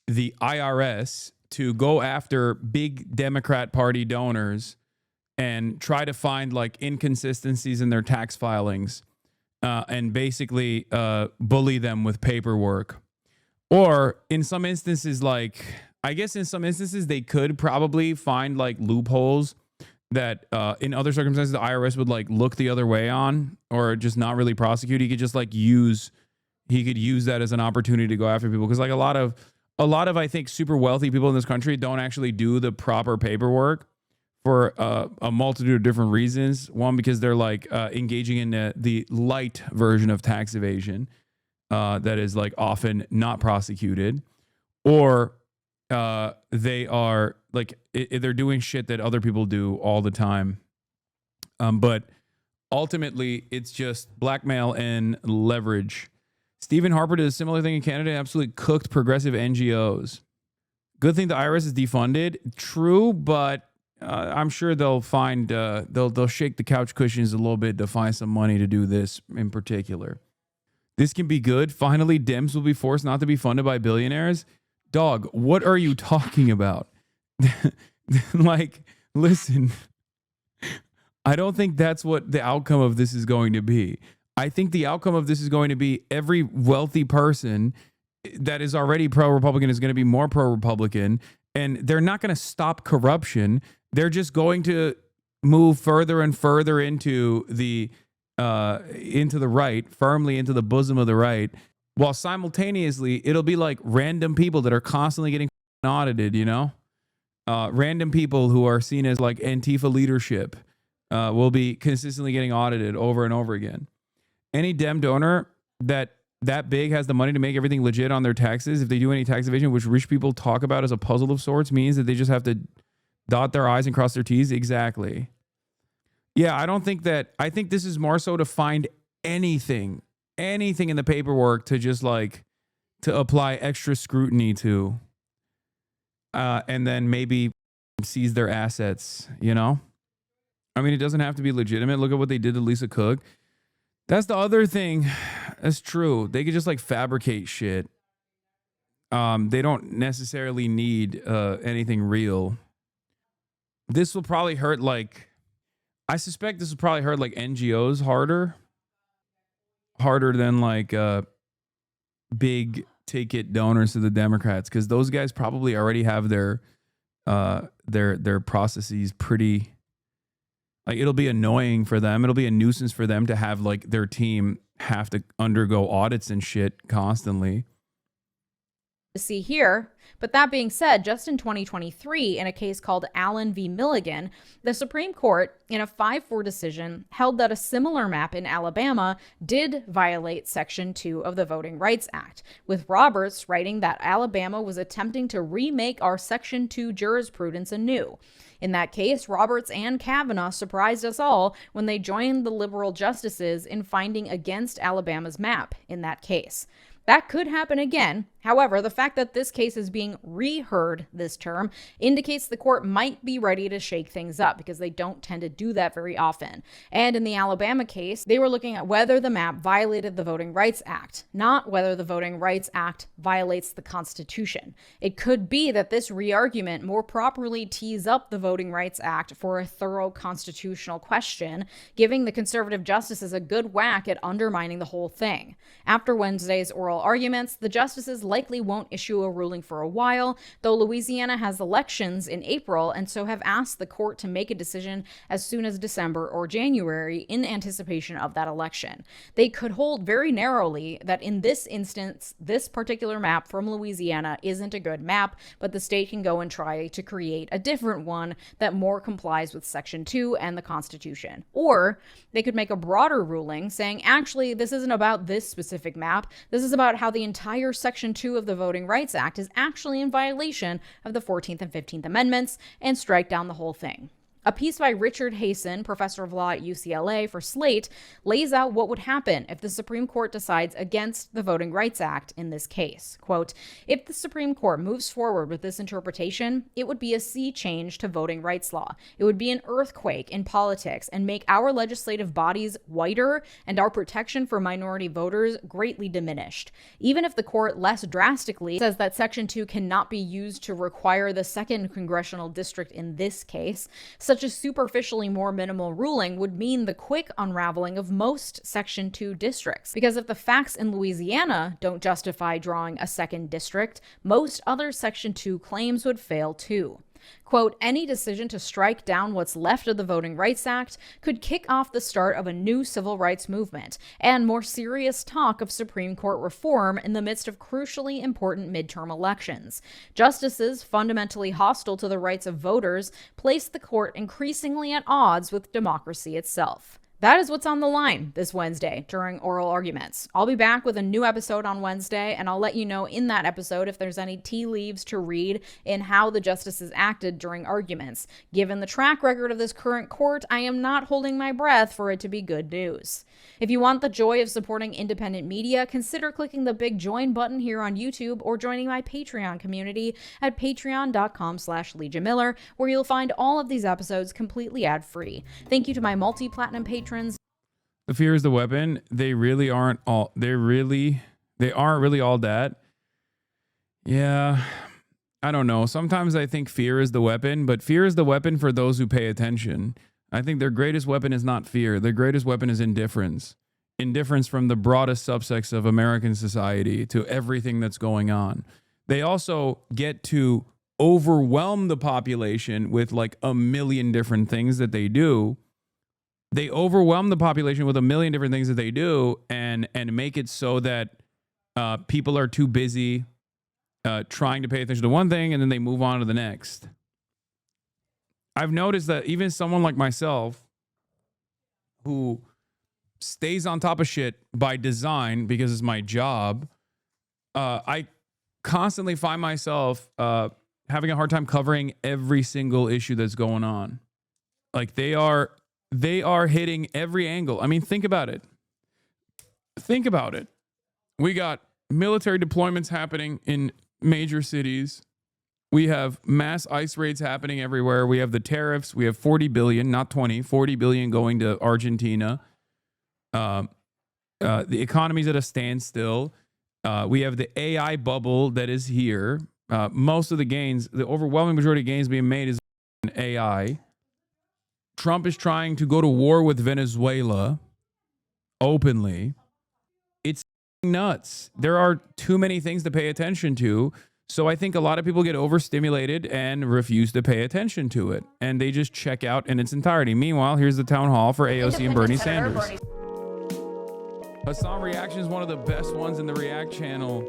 the IRS to go after big Democrat Party donors and try to find like inconsistencies in their tax filings and basically bully them with paperwork. Or in some instances, I guess in some instances they could probably find like loopholes that in other circumstances the IRS would like look the other way on or just not really prosecute. He could just like use that as an opportunity to go after people, because like a lot of I think super wealthy people in this country don't actually do the proper paperwork for a multitude of different reasons. One, because they're like engaging in the light version of tax evasion that is like often not prosecuted, or they are like they're doing shit that other people do all the time. But ultimately, it's just blackmail and leverage. Stephen Harper did a similar thing in Canada and absolutely cooked progressive NGOs. Good thing the IRS is defunded. True, but I'm sure they'll find they'll shake the couch cushions a little bit to find some money to do this in particular. This can be good. Finally, Dems will be forced not to be funded by billionaires. Dog, what are you talking about? Like, listen, I don't think that's what the outcome of this is going to be. I think the outcome of this is going to be every wealthy person that is already pro-Republican is going to be more pro-Republican, and they're not going to stop corruption. They're just going to move further and further into the right, firmly into the bosom of the right, while simultaneously it'll be like random people that are constantly getting audited, you know? Random people who are seen as like Antifa leadership will be consistently getting audited over and over again. Any Dem donor that big has the money to make everything legit on their taxes, if they do any tax evasion, which rich people talk about as a puzzle of sorts, means that they just have to dot their I's and cross their T's. Exactly. Yeah, I think this is more so to find anything in the paperwork to just like to apply extra scrutiny to, and then maybe seize their assets, you know? I mean, it doesn't have to be legitimate. Look at what they did to Lisa Cook. That's the other thing. That's true. They could just like fabricate shit. They don't necessarily need anything real. This will probably hurt I suspect this will probably hurt like NGOs harder than like big ticket donors to the Democrats, because those guys probably already have their processes pretty. Like, it'll be annoying for them. It'll be a nuisance for them to have like their team have to undergo audits and shit constantly. To see here. But that being said, just in 2023, in a case called Allen v. Milligan, the Supreme Court, in a 5-4 decision, held that a similar map in Alabama did violate Section 2 of the Voting Rights Act, with Roberts writing that Alabama was attempting to remake our Section 2 jurisprudence anew. In that case, Roberts and Kavanaugh surprised us all when they joined the liberal justices in finding against Alabama's map in that case. That could happen again. However, the fact that this case is being reheard this term indicates the court might be ready to shake things up because they don't tend to do that very often. And in the Alabama case, they were looking at whether the map violated the Voting Rights Act, not whether the Voting Rights Act violates the Constitution. It could be that this re-argument more properly tees up the Voting Rights Act for a thorough constitutional question, giving the conservative justices a good whack at undermining the whole thing. After Wednesday's oral arguments, the justices likely won't issue a ruling for a while, though Louisiana has elections in April and so have asked the court to make a decision as soon as December or January in anticipation of that election. They could hold very narrowly that in this instance, this particular map from Louisiana isn't a good map, but the state can go and try to create a different one that more complies with Section 2 and the Constitution. Or they could make a broader ruling saying, actually, this isn't about this specific map. This is about how the entire Section 2 of the Voting Rights Act is actually in violation of the 14th and 15th Amendments and strike down the whole thing. A piece by Richard Hasan, professor of law at UCLA for Slate, lays out what would happen if the Supreme Court decides against the Voting Rights Act in this case. Quote, if the Supreme Court moves forward with this interpretation, it would be a sea change to voting rights law. It would be an earthquake in politics and make our legislative bodies whiter and our protection for minority voters greatly diminished. Even if the court less drastically says that Section 2 cannot be used to require the second congressional district in this case, such a superficially more minimal ruling would mean the quick unraveling of most Section 2 districts. Because if the facts in Louisiana don't justify drawing a second district, most other Section 2 claims would fail too. Quote, any decision to strike down what's left of the Voting Rights Act could kick off the start of a new civil rights movement and more serious talk of Supreme Court reform in the midst of crucially important midterm elections. Justices fundamentally hostile to the rights of voters place the court increasingly at odds with democracy itself. That is what's on the line this Wednesday during oral arguments. I'll be back with a new episode on Wednesday, and I'll let you know in that episode if there's any tea leaves to read in how the justices acted during arguments. Given the track record of this current court, I am not holding my breath for it to be good news. If you want the joy of supporting independent media, consider clicking the big join button here on YouTube or joining my Patreon community at patreon.com/Leeja Miller, where you'll find all of these episodes completely ad-free. Thank you to my multi-platinum patrons. The fear is the weapon. They aren't really all that. Yeah. I don't know. Sometimes I think fear is the weapon, but fear is the weapon for those who pay attention. I think their greatest weapon is not fear. Their greatest weapon is indifference. Indifference from the broadest subsects of American society to everything that's going on. They also get to overwhelm the population with like a million different things that they do. They overwhelm the population with a million different things that they do and make it so that people are too busy trying to pay attention to one thing and then they move on to the next. I've noticed that even someone like myself who stays on top of shit by design because it's my job, I constantly find myself having a hard time covering every single issue that's going on. Like they are hitting every angle. I mean, think about it. We got military deployments happening in major cities. We have mass ICE raids happening everywhere. We have the tariffs. We have 40 billion, not 20, 40 billion going to Argentina. The economy's at a standstill. We have the AI bubble that is here. Most of the gains, the overwhelming majority of gains being made is in AI. Trump is trying to go to war with Venezuela openly. It's nuts. There are too many things to pay attention to. So I think a lot of people get overstimulated and refuse to pay attention to it. And they just check out in its entirety. Meanwhile, here's the town hall for AOC and Bernie Sanders. Hasan Reactions is one of the best ones in the React channel.